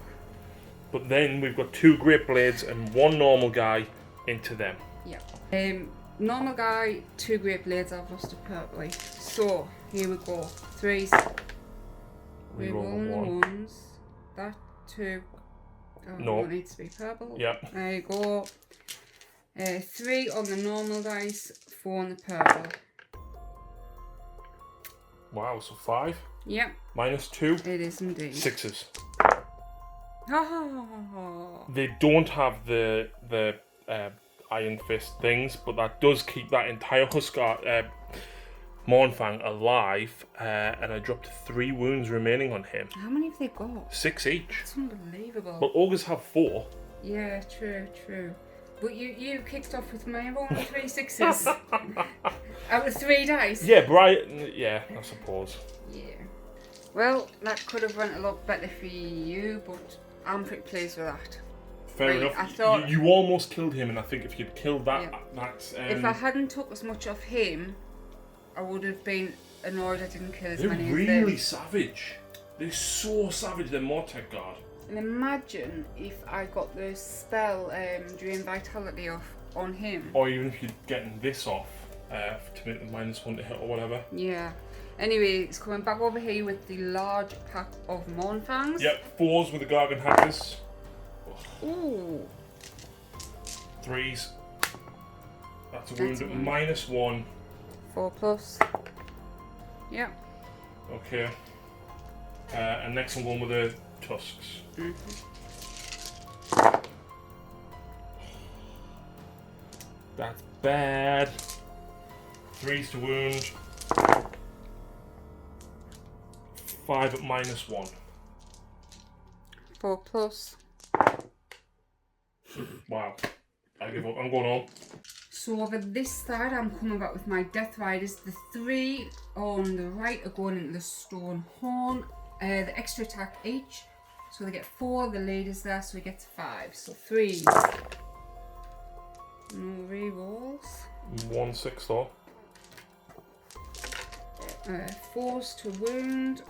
But then we've got 2 Great Blades and 1 normal guy into them. Yeah. Normal guy, 2 Great Blades. I've lost a purpley. So here we go. 3s. Reroll the 1. 1s. That 2. Oh, No. It needs to be purple. Yep. There you go. 3 on the normal dice, 4 on the purple. Wow, so 5. Yep. -2. It is indeed. 6s. Oh. They don't have the Iron Fist things, but that does keep that entire Huskar Mournfang alive, and I dropped 3 wounds remaining on him. How many have they got? 6 each. It's unbelievable. Well, Ogres have 4. Yeah, true. But you kicked off with my own 3 6s. Out of 3 dice. Yeah, Brian. Yeah, I suppose. Yeah. Well, that could have went a lot better for you, but I'm pretty pleased with that. Fair Right, enough. I thought- you almost killed him, and I think if you'd killed that, Yeah. that's. If I hadn't took as much off him, I would have been annoyed I didn't kill as they're many really of them. savage. They're so savage. They're Mortec Guard. And imagine if I got the spell Drain Vitality off on him. Or even if you're getting this off to make the -1 to hit or whatever. Yeah. Anyway, it's coming back over here with the large pack of Mournfangs. Yep, 4s with the Gargan Hackers. Ooh. 3s. That's a wound at -1. 4+. Yep. Okay. And next I'm going with the Tusks. That's bad. 3s to wound. 5 at -1. 4+. Wow. I give up. I'm going home. So over this side, I'm coming back with my Death Riders. The 3 on the right are going into the Stone Horn. The extra attack each. So they get 4, the leaders there, so we get to 5. So 3s. No rerolls. 1/6 though. 4s to wound.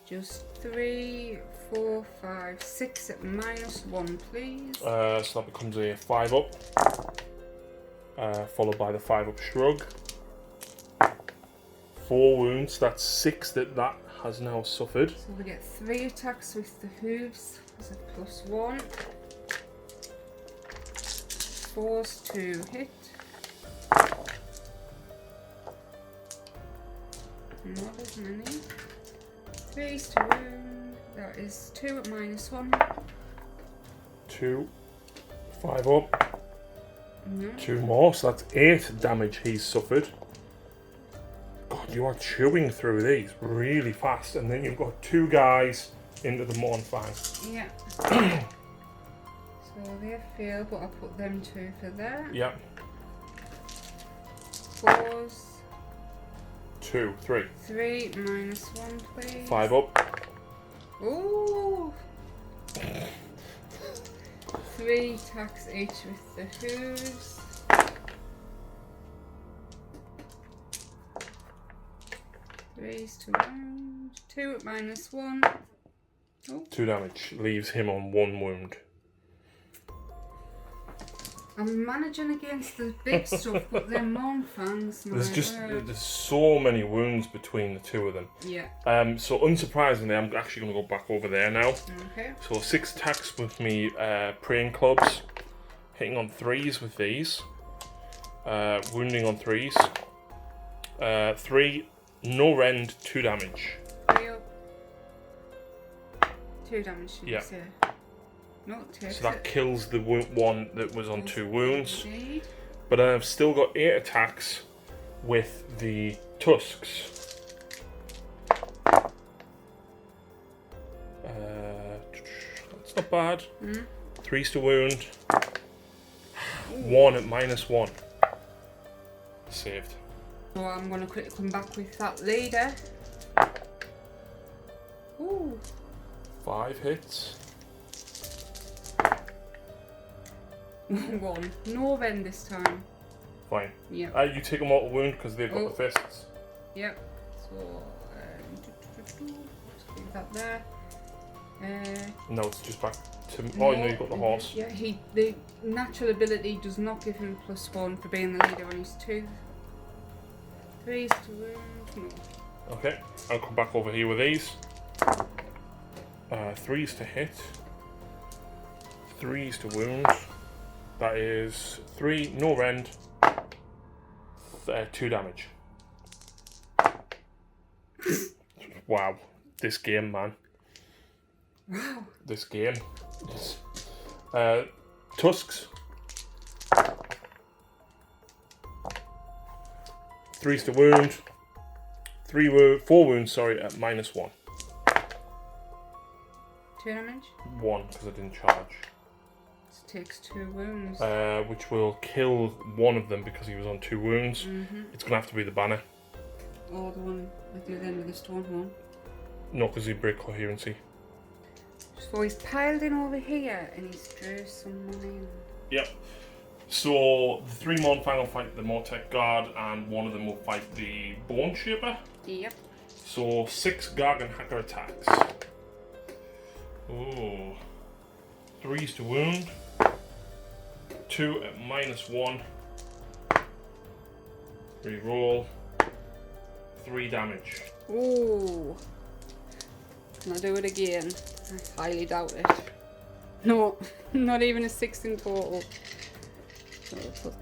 Just 3, 4, 5, 6 at -1, please. So that becomes a 5 up. Followed by the 5 up shrug. 4 wounds, that's 6 that has now suffered. So we get 3 attacks with the hooves as a +1. 4s to hit. Not as many. 3s to wound. That is 2 at -1. 2, 5 up. No. 2 more, so that's 8 damage he's suffered. God, you are chewing through these really fast, and then you've got 2 guys into the Mournfang. Yeah. So they fail, but I'll put them 2 for there. Yep. 4s. 2, 3. 3 -1, please. 5 up. Ooh. 3 attacks each with the hooves. 3s to wound. 2 at -1. Oh. 2 damage. Leaves him on 1 wound. I'm managing against the big stuff, but they're Mournfangs. There's so many wounds between the 2 of them. Yeah. So unsurprisingly, I'm actually going to go back over there now. Okay. So 6 attacks with me praying clubs, hitting on 3s with these, wounding on 3s. 3 no rend, 2 damage. 3 up. 2 damage. Should you say? No, so that kills the one that was on 2 wounds. Indeed. But I've still got 8 attacks with the tusks. That's not bad. 3s to wound. 1 at -1. Saved. So I'm going to quickly come back with that leader. Ooh. 5 hits. 1. No rend this time. Fine. Yeah. You take them out of wound because they've got the fists. Yep. So, let's leave that there. No, it's just back to. Oh, no, you've got the horse. Yeah, the natural ability does not give him +1 for being the leader on his 2. 3s to wound. No. Okay, I'll come back over here with these. 3s to hit. 3s to wound. That is 3 no rend. 2 damage. Wow, this game, man. Wow. This game. Tusks. 3s to wound. 4 wounds, sorry, at -1. 2 damage? 1, because I didn't charge. It takes 2 wounds. Which will kill one of them because he was on 2 wounds. It's going to have to be the banner. Or the one at the end of the stone one. No, because he break coherency. So he's piled in over here and he's drew some money. Yep. So the 3 Mournfang will fight the Mortec Guard and 1 of them will fight the Bone Shaper. Yep. So 6 Gargan Hacker attacks. Ooh. 3s to wound. 2 at -1. Reroll. 3 damage. Ooh. Can I do it again? I highly doubt it. No, not even a 6 in total.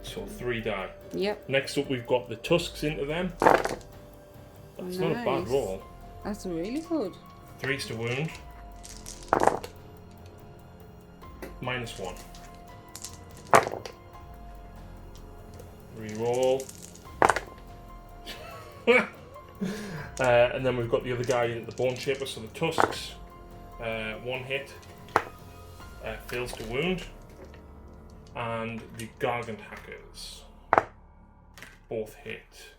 So 3 die. Yep. Next up, we've got the tusks into them. That's not a bad roll. That's really good. 3s to wound. -1. Reroll. And then we've got the other guy in the bone shaper, so the tusks. 1 hit. Fails to wound. And the gargant hackers. Both hit.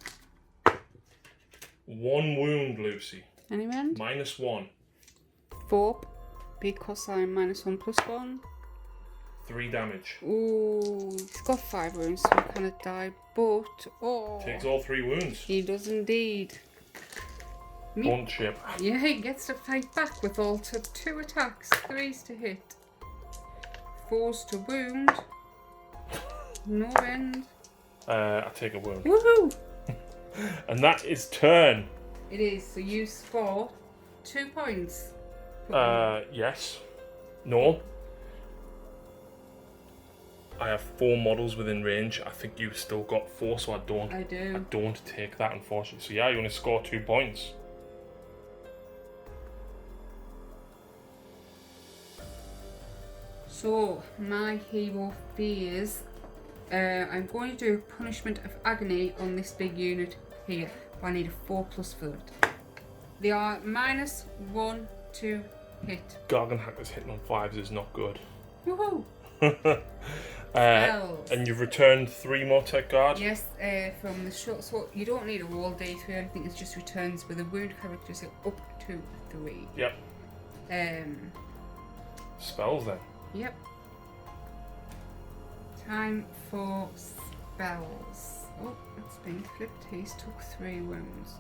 1 wound, Lucy. Any wound? -1. 4, because I'm -1/+1. 3 damage. Ooh, he's got 5 wounds, so he kind of died, but Takes all 3 wounds. he does indeed. Bone shaper. Yeah, he gets to fight back with all to 2 attacks, 3s to hit, 4s to wound. No end. I take a wound. Woohoo! And that is turn. It is, so you score 2 points. Yes. No. I have 4 models within range. I think you've still got 4, so I don't. I do. I don't take that, unfortunately. So yeah, you only score 2 points. So my hero fears. I'm going to do Punishment of Agony on this big unit here. But I need a 4+ for it. They are -1 to hit. Gargant hackers hitting on 5s is not good. Woohoo! And you've returned 3 more tech guard. Yes, from the short. So you don't need a roll D3 or anything. It's just returns with a wound characteristic up to 3. Yep. Spells then. Yep. Time for spells. Oh, it's been flipped. He's took 3 wounds.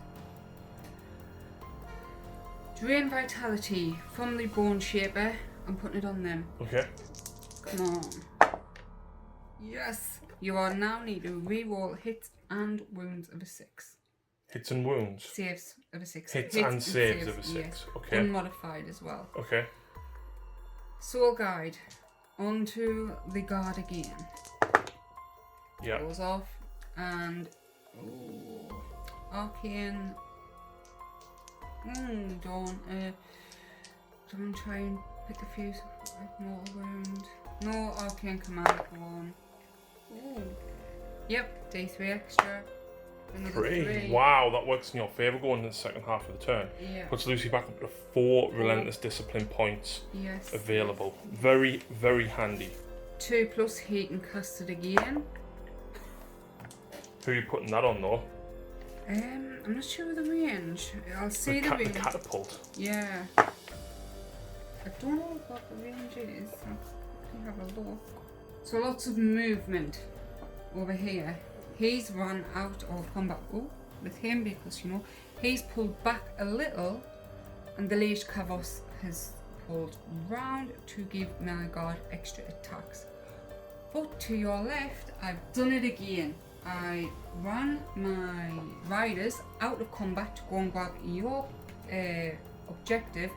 Drain Vitality from the Bone Shaper. I'm putting it on them. Okay. Come on. Yes! You are now need to re-roll hits and wounds of a 6. Hits and wounds. Saves of a 6. Hits and saves of a 6. Yes. Okay. Unmodified as well. Okay. Soul Guide. Onto the guard again. Yeah. Goes off and arcane. Don't try and pick a few with more wound. No arcane command. Go on. Ooh. Yep. D3 extra. Another 3. Wow, that works in your favour going into the second half of the turn. Yeah. Puts Lucy back up to 4 relentless discipline points available. Very, very handy. 2+ he can cast it again. Who are you putting that on though? I'm not sure of the range. I'll see the range. The catapult. Yeah. I don't know what the range is. I'll have a look. So lots of movement over here. He's run out of combat with him because, you know, he's pulled back a little and the Liege Kavos has pulled round to give my guard extra attacks. But to your left, I've done it again. I ran my riders out of combat to go and grab your objective.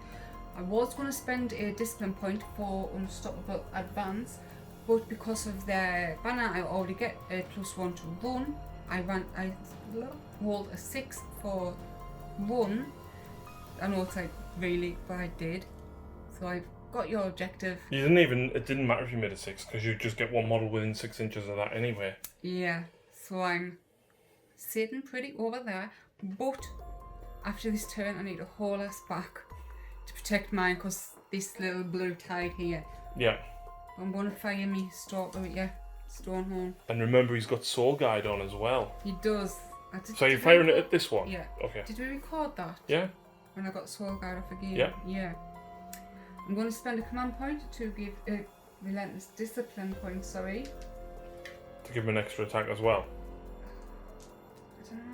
I was going to spend a discipline point for unstoppable advance, but because of their banner I already get a +1 to run. I rolled a 6 for run. I know it's like really, but I did. So I've got your objective. You didn't even, it didn't matter if you made a 6 because you just get one model within 6 inches of that anyway. Yeah, so I'm sitting pretty over there, but after this turn I need to haul us back to protect mine because this little blue tide here. Yeah. I'm going to fire me stalker at you, Stonehorn. And remember he's got Soul Guide on as well. He does. So you're firing it at this one? Yeah. Okay. Did we record that? Yeah. When I got Soul Guide off again? Yeah. Yeah. I'm going to spend a command point to give a relentless discipline point, sorry. To give him an extra attack as well? I don't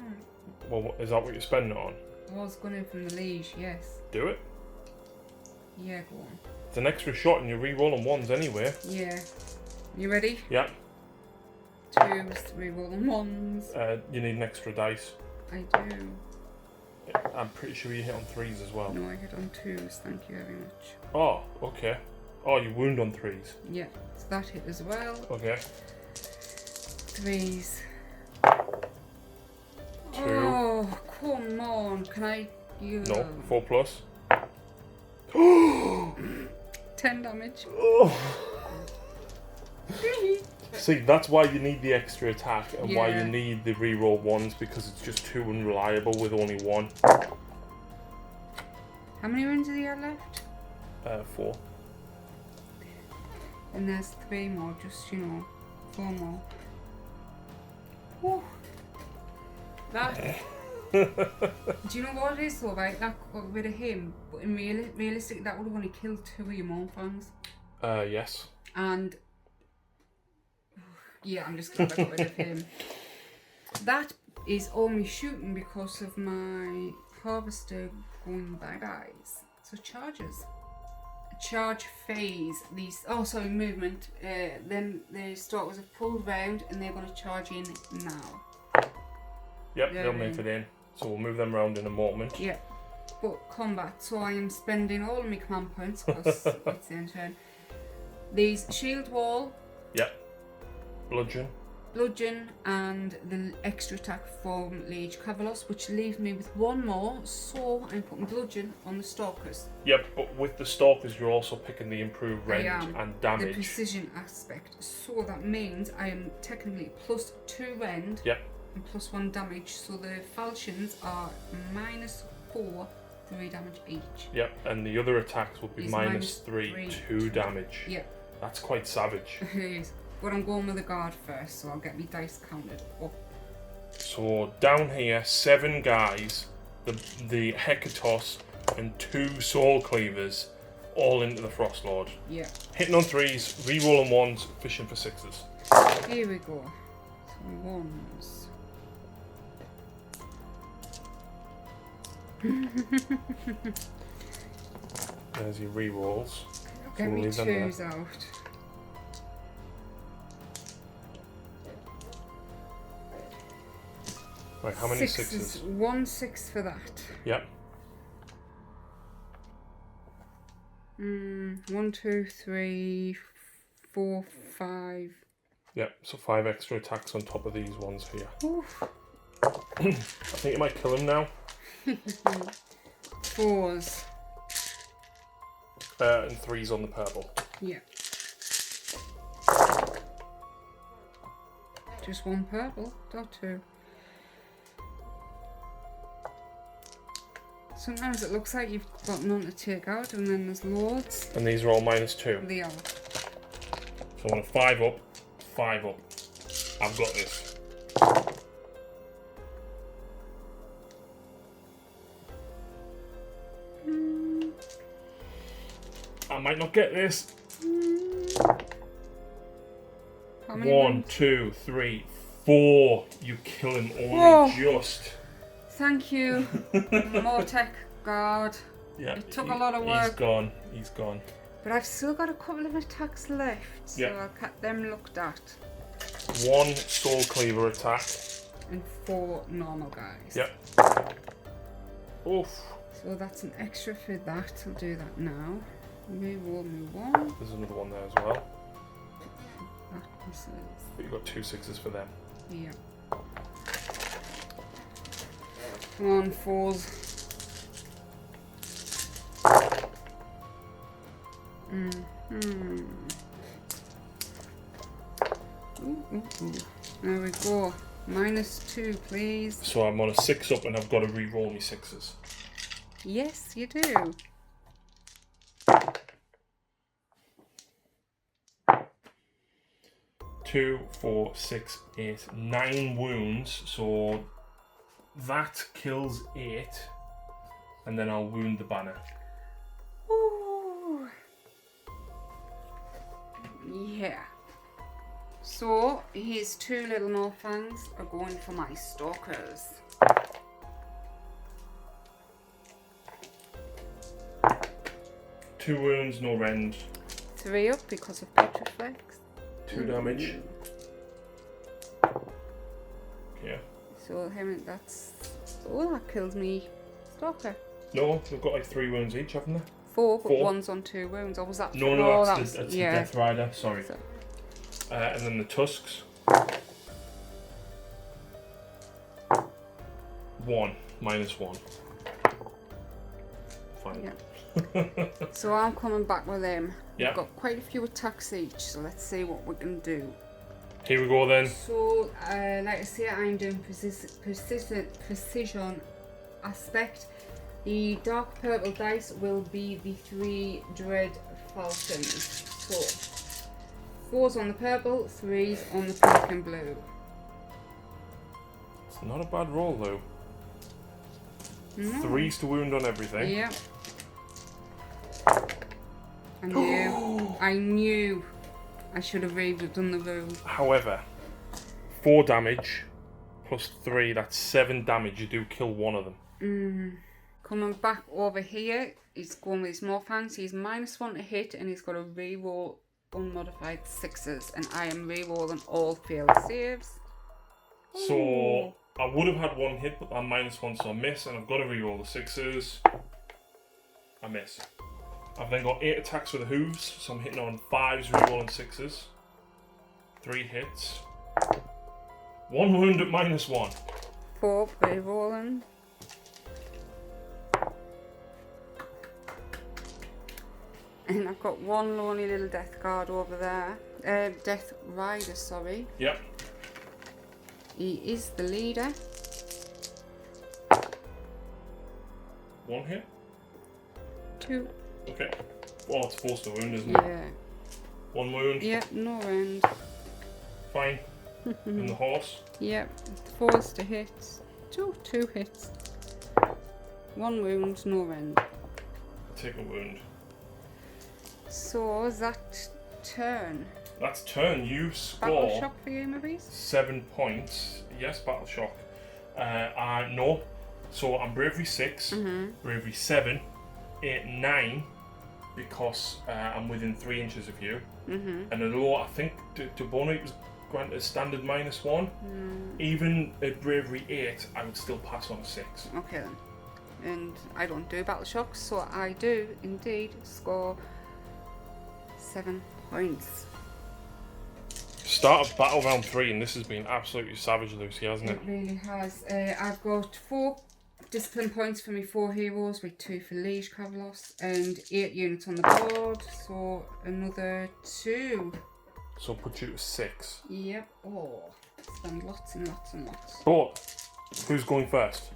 know. Well, is that what you're spending it on? I was going in from the Liege, yes. Do it. Yeah, go on. It's an extra shot and you're re-rolling 1s anyway. Yeah. You ready? Yeah. 2s, re-rolling 1s. You need an extra dice. I do. I'm pretty sure you hit on 3s as well. No, I hit on 2s, thank you very much. Oh, okay. Oh, you wound on 3s. Yeah, so that hit as well. Okay. 3s. 2. Oh, come on. Can I... No, 4 plus. 10 damage. Oh. See, that's why you need the extra attack and why you need the reroll 1s, because it's just too unreliable with only 1. How many runs do you have left? 4. And there's 3 more, just, 4 more. Whew. That... Do you know what it is though, right? That got rid of him, but in realistic, that would have only killed 2 of your Morphans. Yes. And... yeah, I'm just glad I got rid of him. That is only shooting because of my harvester going by guys. So charges. Charge phase. These movement. Then the stalkers have pulled round and they're going to charge in now. Yep, they'll move it in. So we'll move them around in a moment. Yeah. But combat. So I am spending all of my command points because it's their turn. These shield wall. Yep. Bludgeon and the extra attack from Liege Cavalos, which leaves me with 1 more, so I'm putting Bludgeon on the Stalkers. Yep, but with the Stalkers you're also picking the improved range and damage. The precision aspect, so that means I am technically plus 2 rend and plus 1 damage, so the falchions are -4, 3 damage each. Yep, and the other attacks will be -3, 2 damage. Yep. That's quite savage. It is. But I'm going with the guard first, so I'll get my dice counted up. So down here, 7 guys, the Hecatos and 2 Soul Cleavers, all into the Frostlord. Yeah. Hitting on 3s, rerolling 1s, fishing for 6s. Here we go. Some 1s. There's your rerolls. Get me 2s out. Right, how many 6s? 1 6 for that. Yep. 1 2 3 4 5. Yep, so 5 extra attacks on top of these ones here. Oof. I think you might kill him now. 4s. And 3s on the purple. Yeah. Just 1 purple, not 2. Sometimes it looks like you've got none to take out, and then there's loads. And these are all -2. They are. So I want a 5 up, 5 up. I've got this. I might not get this. How many 1, 2, 3, 4. You kill him only just. Thank you, Mortec guard. Yeah, it took a lot of work. He's gone. But I've still got a couple of attacks left, so I'll get them looked at. 1 Soul Cleaver attack. And 4 normal guys. Yep. Oof. So that's an extra for that. I'll do that now. Reroll me 1. There's another one there as well. But you've got 2 6s for them. Yeah. Come on, 4s. There we go. -2, please. So I'm on a 6 up and I've got to re-roll me 6s. Yes, you do. Two, 4, 6, 8, 9 wounds. So that kills 8, and then I'll wound the banner. Ooh. Yeah. So his 2 little Morphans are going for my Stalkers. Two wounds, no rend. 3 up because of Petriflex. 2 damage. Yeah. So him, that's... Oh, that kills me Stalker? No, they've got like 3 wounds each, haven't they? 4, but 4. one's on 2 wounds. Or was that? No, that that's was, the Death Rider. Sorry. So, And then the tusks. 1 minus 1. Fine. yeah. So I'm coming back with them. Yeah. We've got quite a few attacks each, so let's see what we can do. Here we go then. So, like I say, I'm doing precision aspect. The dark purple dice will be the 3 Dread Falcons. So, 4s on the purple, 3s on the pink and blue. It's not a bad roll though. No. 3s to wound on everything. Yeah. I knew I should have done the room. However, 4 damage plus 3, that's 7 damage. You do kill one of them. Coming back over here, he's going with his Morphans. He's -1 to hit and he's got a reroll unmodified 6s. And I am rerolling all failed saves. So I would have had 1 hit, but I'm -1, so I miss. And I've got to reroll the 6s. I miss. I've then got 8 attacks with the hooves, so I'm hitting on 5s, rerolling 6s. 3 hits. 1 wound at -1. 4 rerolling. And I've got 1 lonely little death guard over there. Death Rider, sorry. Yep. He is the leader. 1 hit. 2. Okay. Well, it's forced to wound, isn't it? Yeah. 1 wound. Yeah, no end. Fine. And the horse. Yep, 4s to hit. 2 hits. 1 wound, no end. Take a wound. So is that turn? That's turn. You Battle score shock for you, maybe? 7 points. Yes, battle shock. No. So I'm bravery 6, bravery 7, 8, 9, because I'm within 3 inches of you. And although I think to Bonereapers grant a standard -1, even at bravery 8, I would still pass on a 6. Okay then. And I don't do battle shocks, so I do indeed score 7 points. Start of battle round 3, and this has been absolutely savage, Lucy, hasn't it? It really has. I've got 4 discipline points for my 4 heroes, with 2 for Liege Cavalos, and 8 units on the board, so another 2. So put you to 6. Yep. Oh, spend lots and lots and lots. But who's going first?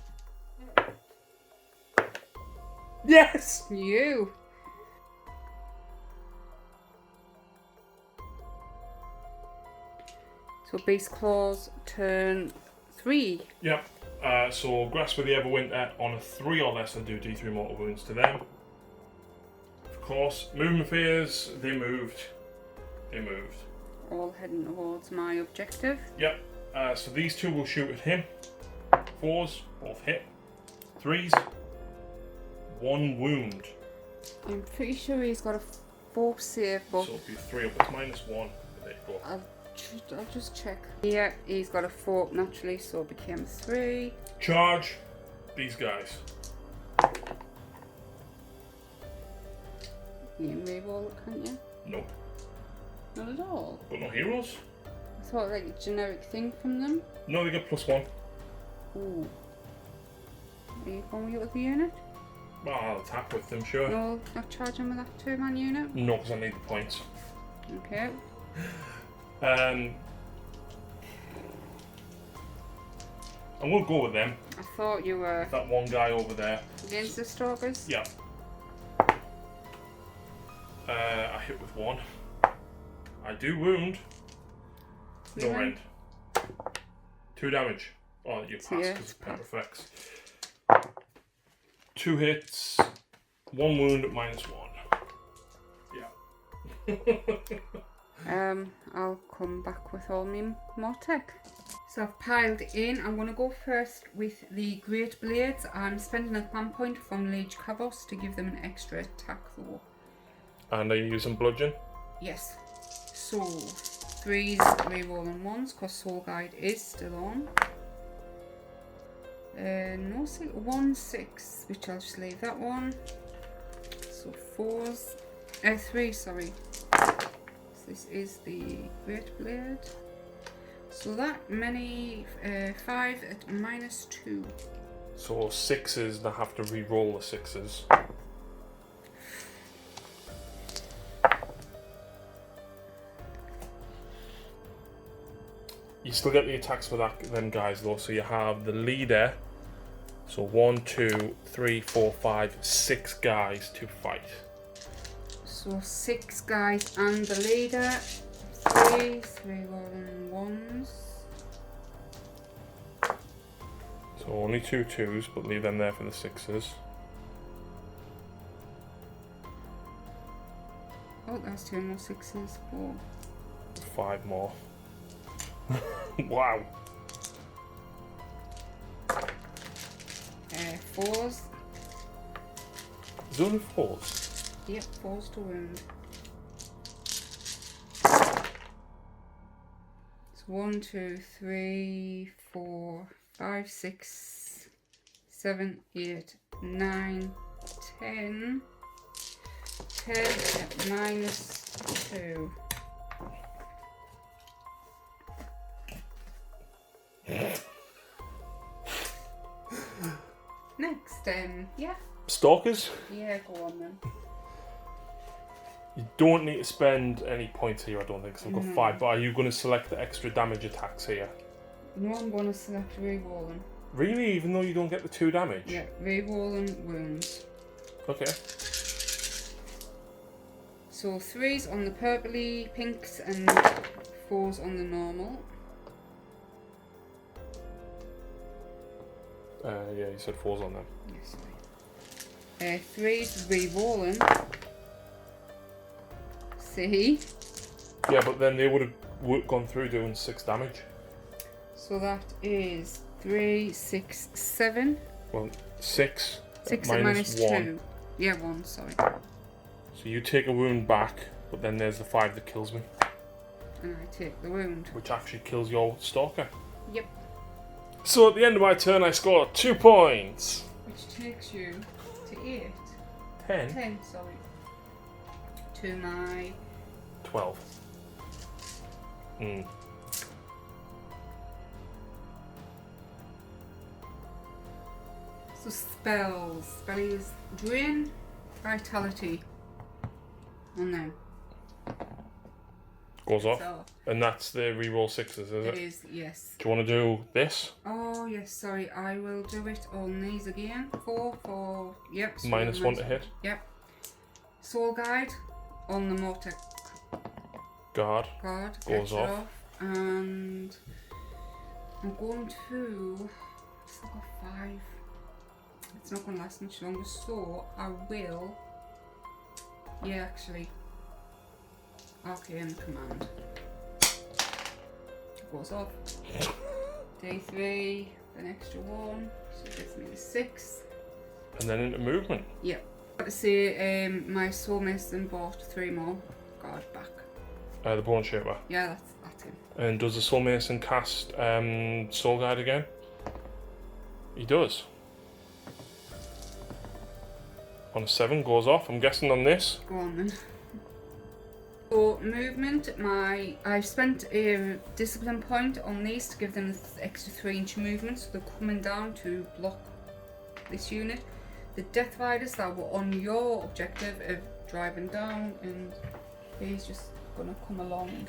Yes! You. So Beast Claws turn 3. Yep. So Grasp of the Everwinter on a 3 or less, I do D3 mortal wounds to them. Of course, movement phase, they moved. All heading towards my objective. Yep. So these 2 will shoot at him. 4s, both hit. 3s, 1 wound. I'm pretty sure he's got a 4 save, but So it'll be 3 up, it's -1. There you go. I'll just check. Yeah, he's got a 4 naturally, so it became 3. Charge these guys. You can reroll it, can't you? Nope. Not at all. Got no heroes? I thought like a generic thing from them. No, they get +1. Ooh. Are you going with your other unit? Well, I'll attack with them, sure. No, not charging with that 2-man unit. No, because I need the points. Okay. I'm going to go with them. I thought you were That one guy over there. against the stalkers. Yeah. I hit with 1. I do wound. No Really? end. 2 damage. Oh, you pass because Yeah, of it's pet effects. 2 hits. 1 wound at -1. Yeah. I'll come back with all my more tech. So I've piled in. I'm going to go first with the Great Blades. I'm spending a command point from Liege Cavalos to give them an extra attack though. And are you using bludgeon? Yes. So 3s, rerolling 1s, because Soul Guide is still on. No, 1, 6, which I'll just leave that one. So 3, sorry. So this is the Great Blade. So that many, 5 at -2. So 6s, they have to re-roll the 6s. You still get the attacks for them guys though, so you have the leader. So 1, 2, 3, 4, 5, 6 guys to fight. So 6 guys and the leader. 3 rolling 1s. So only 2 2s, but leave them there for the 6s. Oh, that's 2 more 6s. 4. 5 more. Wow. 4s. Is there only 4s? Yep, 4s to wound. So 1, 2, 3, 4, 5, 6, 7, 8, 9, 10. 10 at -2. Next, yeah. Stalkers? Yeah, go on then. You don't need to spend any points here, I don't think, because I've got No. 5. But are you going to select the extra damage attacks here? No, I'm going to select re-rolling. Really? Even though you don't get the 2 damage? Yeah, re-rolling wounds. Okay. So 3s on the purpley, pinks, and 4s on the normal. Yeah, you said 4s on them. Yes, sorry. 3s re-rolling. See? Yeah, but then they would have gone through doing 6 damage. So that is 3, 6, 7. Well, 6 6 at at -1. -2. Yeah, 1, sorry. So you take a wound back, but then there's the 5 that kills me. And I take the wound. Which actually kills your stalker. Yep. So at the end of my turn, I score 2 points. Which takes you to 8. 10. 10, sorry. To my 12. Mm. So spells. Spell is Drain Vitality on them. Goes off. So And that's the reroll 6s, is it it? is, yes. Do you want to do this? Oh yes, sorry, I will do it on these again. 4 for, yep. So -1 to hit. Yep. Soul Guide on the Mortec Guard. guard. Goes gets it off. And I'm going to, it's not got 5. It's not going to last much longer, so I will, yeah actually, Arcane Command. Goes off. D3, an extra 1, so it gives me the 6. And then into movement. Yep. Got to say, my Soul Mason bought 3 more guard back. The Bone Shaper. Yeah, that's him. And does the Soul Mason cast Soul Guide again? He does. On a 7, goes off. I'm guessing on this. Go on then. So movement, I've spent a discipline point on these to give them the extra 3-inch movement, so they're coming down to block this unit. The Death Riders that were on your objective of driving down, and he's just gonna come along.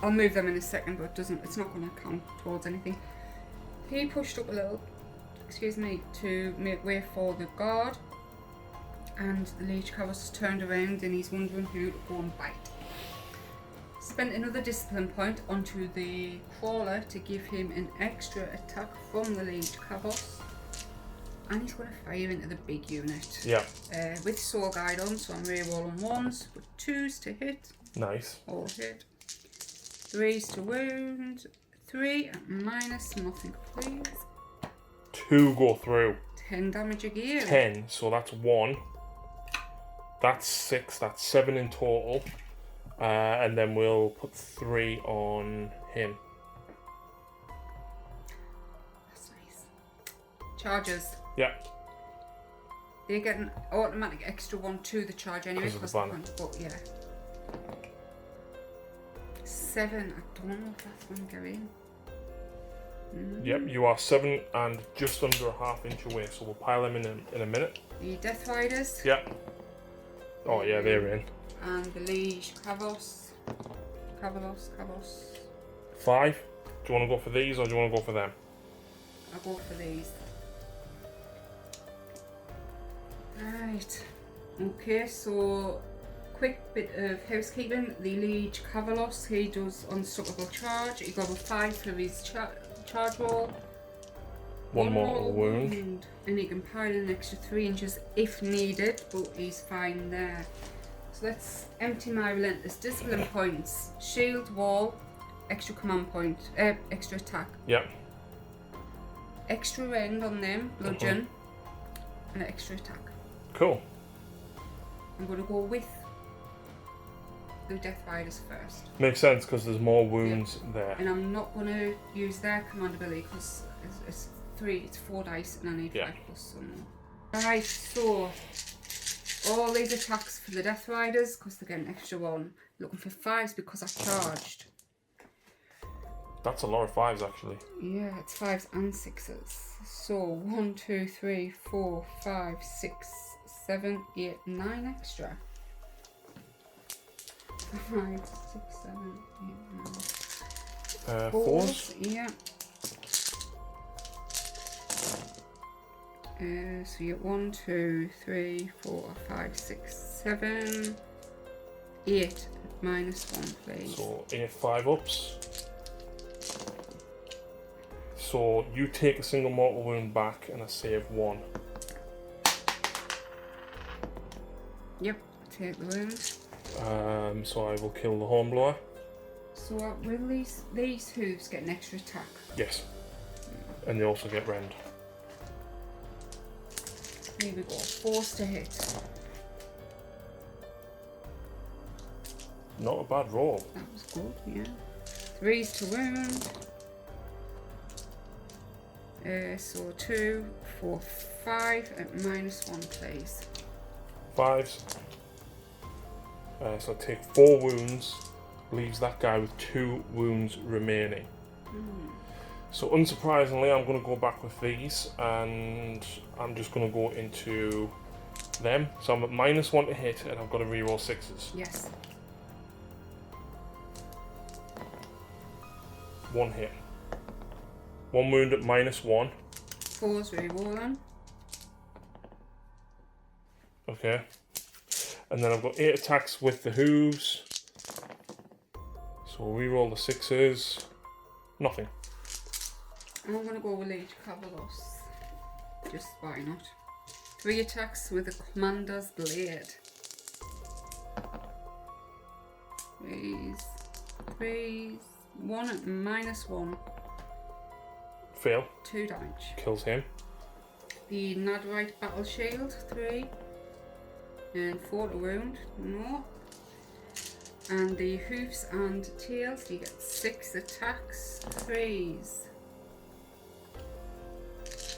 I'll move them in a second, but it's not gonna count towards anything. He pushed up a little, excuse me, to make way for the guard. And the Leech Caval's turned around and he's wondering who to go and bite. Spent another discipline point onto the Crawler to give him an extra attack from the Leech Cavals. And he's going to fire into the big unit. Yeah. With Soul Guide on, so I'm re-rolling 1s with 2s to hit. Nice. All hit. 3s to wound. 3 at minus nothing, please. 2 go through. 10 damage again. 10, so that's 1. That's 6, that's 7 in total. And then we'll put 3 on him. That's nice. charges. Yeah. They get an automatic extra 1 to the charge anyway. Because of the banner. But yeah. 7. I don't know if that's going to go in. Yep, you are 7 and just under a ½ inch away, so we'll pile them in a minute. The Death Riders. Yep. Oh yeah, they're in. And the Liege Kavos. 5. Do you want to go for these or do you want to go for them? I'll go for these. Right. Okay, so quick bit of housekeeping. The Liege Kavalos, he does unstoppable charge. He got a 5 for his charge roll. 1 mortal wound. And he can pile in an extra 3 inches if needed, but he's fine there. So let's empty my Relentless Discipline points. Shield, wall, extra command point, extra attack. Yep. Extra rend on them, bludgeon, and an extra attack. Cool. I'm going to go with the Death Riders first. Makes sense because there's more wounds there. And I'm not going to use their command ability because it's 4 dice and I need 5 plus some. Right, so all these attacks for the Death Riders because they get an extra 1. Looking for 5s because I charged. That's a lot of 5s actually. Yeah, it's 5s and 6s. So 1, 2, 3, 4, 5, 6, 7, 8, 9 extra. 5, 6, 7, 8, 9. 4s? Yeah. So you get 1, 2, 3, 4, 5, 6, 7, 8 minus 1, please. So 8 5-ups. So you take a single mortal wound back and I save 1. Yep, take the wound. So I will kill the Hornblower. So will these hooves get an extra attack? Yes. And they also get rend. Here we go, 4s to hit. Not a bad roll. That was good, yeah. 3s to wound. So 2, 4, 5 at minus 1, please. 5s. So take 4 wounds, leaves that guy with 2 wounds remaining. So unsurprisingly, I'm going to go back with these, and I'm just going to go into them. So I'm at -1 to hit, and I've got to reroll 6s. Yes. 1 hit. 1 wound at -1. 4s rerolling. Okay. And then I've got 8 attacks with the hooves. So we'll reroll the 6s. Nothing. I'm going to go with Liege Kavalos. Just why not? 3 attacks with the Commander's Blade. 3s. 1 at -1. Fail. 2 damage. Kills him. The Nadrite Battle Shield, 3. And 4 to wound, no. And the Hoofs and Tails, you get 6 attacks, 3s.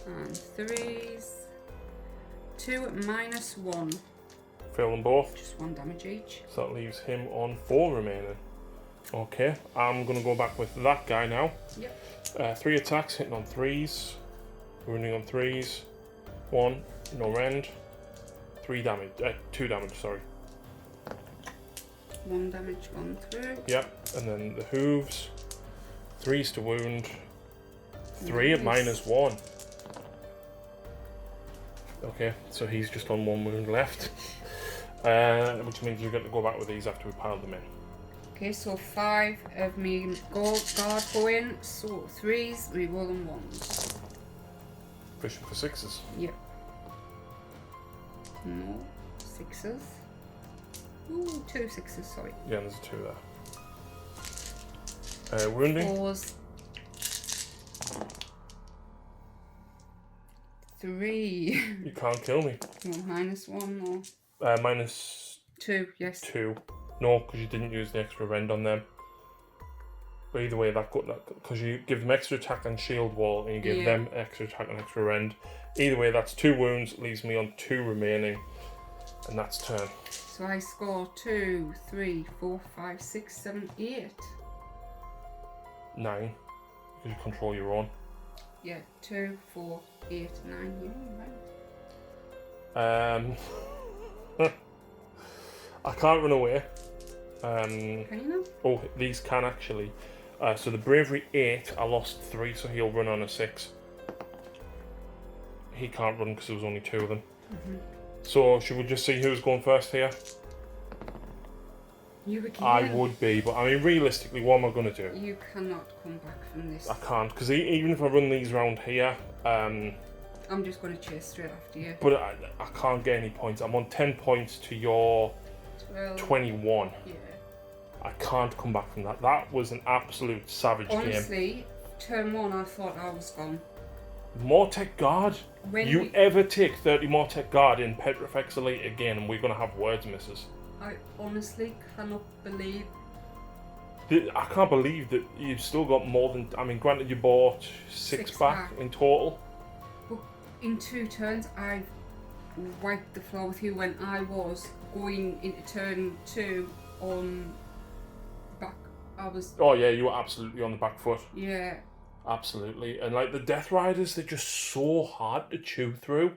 And 3s. 2 at -1. Fail them both. Just 1 damage each. So that leaves him on 4 remaining. Okay, I'm going to go back with that guy now. Yep. 3 attacks, hitting on 3s. Wounding on 3s. 1, no rend. 2 damage, sorry. 1 damage gone through. Yep, and then the hooves. 3s to wound. 3 at -1. Okay, so he's just on 1 wound left. Which means you're going to go back with these after we piled them in. Okay, so 5 of me guard go in, so 3s, reroll and 1s. Fishing for 6s. Yep. No, 6s. Ooh, 2 6s, sorry. Yeah, there's a 2 there. Wounding. 4s. 3. You can't kill me. No, -1 or -2. 2, yes. No, because you didn't use the extra rend on them. Either way, because you give them extra attack and shield wall, and you give them extra attack and extra rend. Either way, that's 2 wounds, leaves me on 2 remaining, and that's turn. So I score 2, 3, 4, 5, 6, 7, 8. 9, because you control your own. Yeah, 2, 4, 8, 9. Yeah, right. I can't run away. Can you know? Oh, these can actually. So the bravery 8, I lost 3, so he'll run on a 6. He can't run because there was only 2 of them. So should we just see who's going first here? You again. I would be, but I mean realistically, what am I going to do? You cannot come back from this. I can't, because even if I run these round here, I'm just going to chase straight after you. but I can't get any points. I'm on 10 points to your 21. Yeah. I can't come back from that. That was an absolute savage game. Honestly, turn 1 I thought I was gone. Mortec Guard? When you ever take 30 Mortec Guard in Petrifex Elite again, and we're going to have words, missus. I honestly cannot believe... I can't believe that you've still got more than... I mean, granted you bought 6 back in total. But in 2 turns, I wiped the floor with you when I was going into turn 2 on back. I was... Oh yeah, you were absolutely on the back foot. Yeah. Absolutely. And like the Death Riders, they're just so hard to chew through.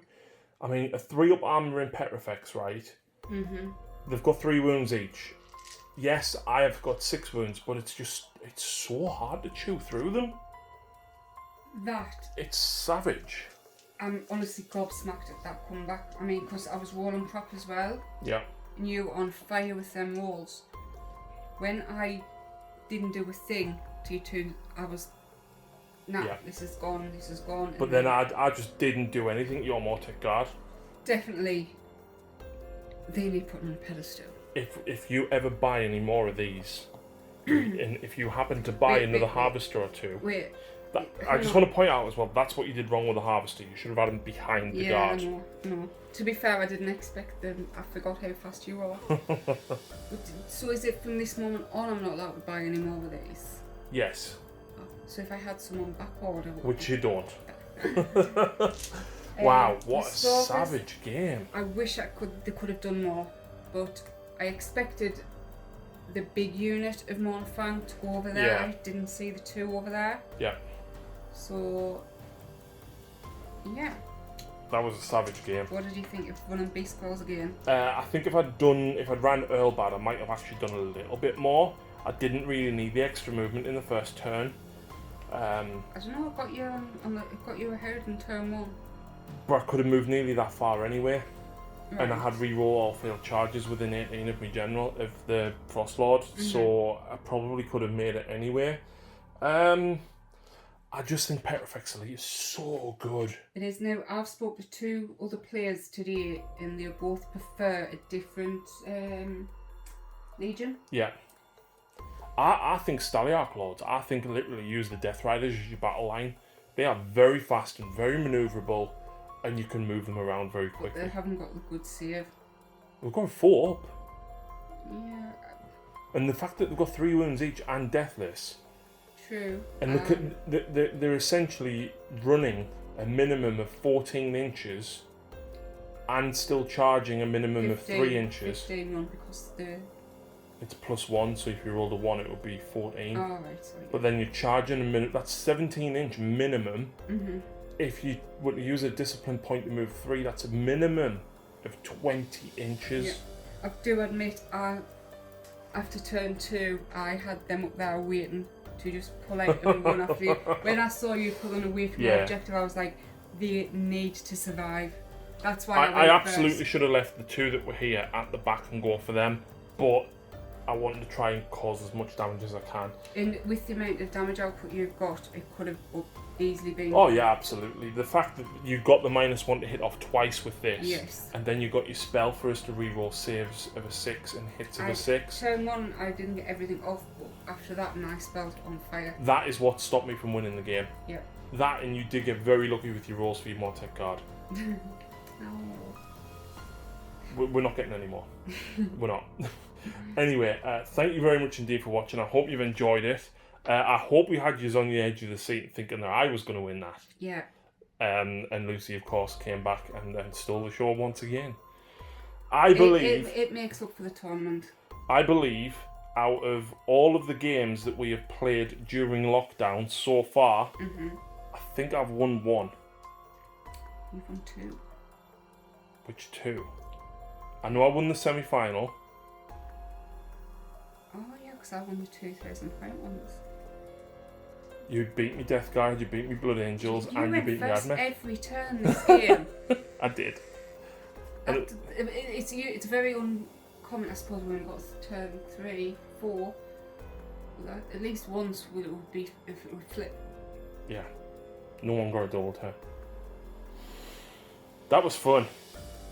I mean, a 3-up armor in Petrifex, right? They've got 3 wounds each. Yes, I have got 6 wounds, but it's so hard to chew through them. It's savage. I'm honestly gobsmacked at that comeback. I mean, because I was rolling crap as well. Yeah. And you were on fire with them rolls. When I didn't do a thing to you two, I was... Nah, this is gone, this is gone. But then I just didn't do anything, your Mortec Guard. Definitely, they need put on a pedestal. If you ever buy any more of these, and if you happen to buy another Harvester or 2... I just want to point out as well, that's what you did wrong with the Harvester. You should have had them behind the guard. No. To be fair, I didn't expect them. I forgot how fast you are. So is it from this moment on I'm not allowed to buy any more of these? Yes. So if I had someone back order... Which you don't. Wow, what a savage game. I wish they could have done more, but I expected the big unit of Montfang to go over there. I didn't see the 2 over there. Yeah. So, yeah. That was a savage game. What did you think of running Beast Claws again? I think if I'd ran Earlbad, I might have actually done a little bit more. I didn't really need the extra movement in the first turn. I don't know, it got you ahead in turn 1. But I could have moved nearly that far anyway. Right. And I had re-roll all failed charges within 18 of my general, of the Frostlord, so I probably could have made it anyway. I just think Petrifex Elite is so good. It is now. I've spoken to 2 other players today, and they both prefer a different legion. Yeah. I think Staliarch Lords, I think literally use the Death Riders as your battle line. They are very fast and very manoeuvrable, and you can move them around very quickly. But they haven't got the good save. We've got 4 up. Yeah. And the fact that they've got 3 wounds each and deathless. True. And look at they're essentially running a minimum of 14 inches and still charging a minimum of 3 inches. 15 run because it's +1, so if you rolled a 1 it would be 14. Oh, right, sorry. But then you're charging a minute, that's 17 inch minimum. If you would use a discipline point to move 3, that's a minimum of 20 inches. Yeah. I do admit, after turn 2, I had them up there waiting to just pull out and run after you. When I saw you pulling away from the objective, I was like, they need to survive. That's why I absolutely should have left the 2 that were here at the back and go for them, but I wanted to try and cause as much damage as I can. And with the amount of damage output you've got, it could have easily been... Oh yeah, absolutely. The fact that you got the -1 to hit off twice with this, and then you got your spell for us to reroll saves of a 6 and hits of a 6. Turn 1, I didn't get everything off, but after that, my spell's on fire. That is what stopped me from winning the game. Yeah. That, and you did get very lucky with your rolls for your Mortec Guard. We're not getting any more. We're not. Anyway, thank you very much indeed for watching. I hope you've enjoyed it. I hope we had you on the edge of the seat thinking that I was going to win that. Yeah. And Lucy, of course, came back and stole the show once again. I believe... It makes up for the tournament. I believe out of all of the games that we have played during lockdown so far, I think I've won one. You've won 2. Which 2? I know I won the semi-final. Oh yeah, because I won the 2005 ones. You beat me Death Guard, you beat me Blood Angels, and you beat me Admir. Every turn this game. I did. It's very uncommon, I suppose, when we've got turn 3, 4. At least once it would be if it would flip. Yeah. No one got a double turn. That was fun.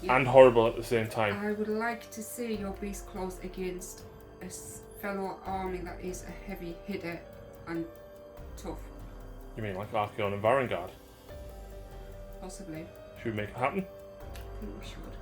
Yeah. And horrible at the same time. I would like to see your Beast Claws against a fellow army that is a heavy hitter and tough. You mean like Archeon and Varangard? Possibly. Should we make it happen? I think we should.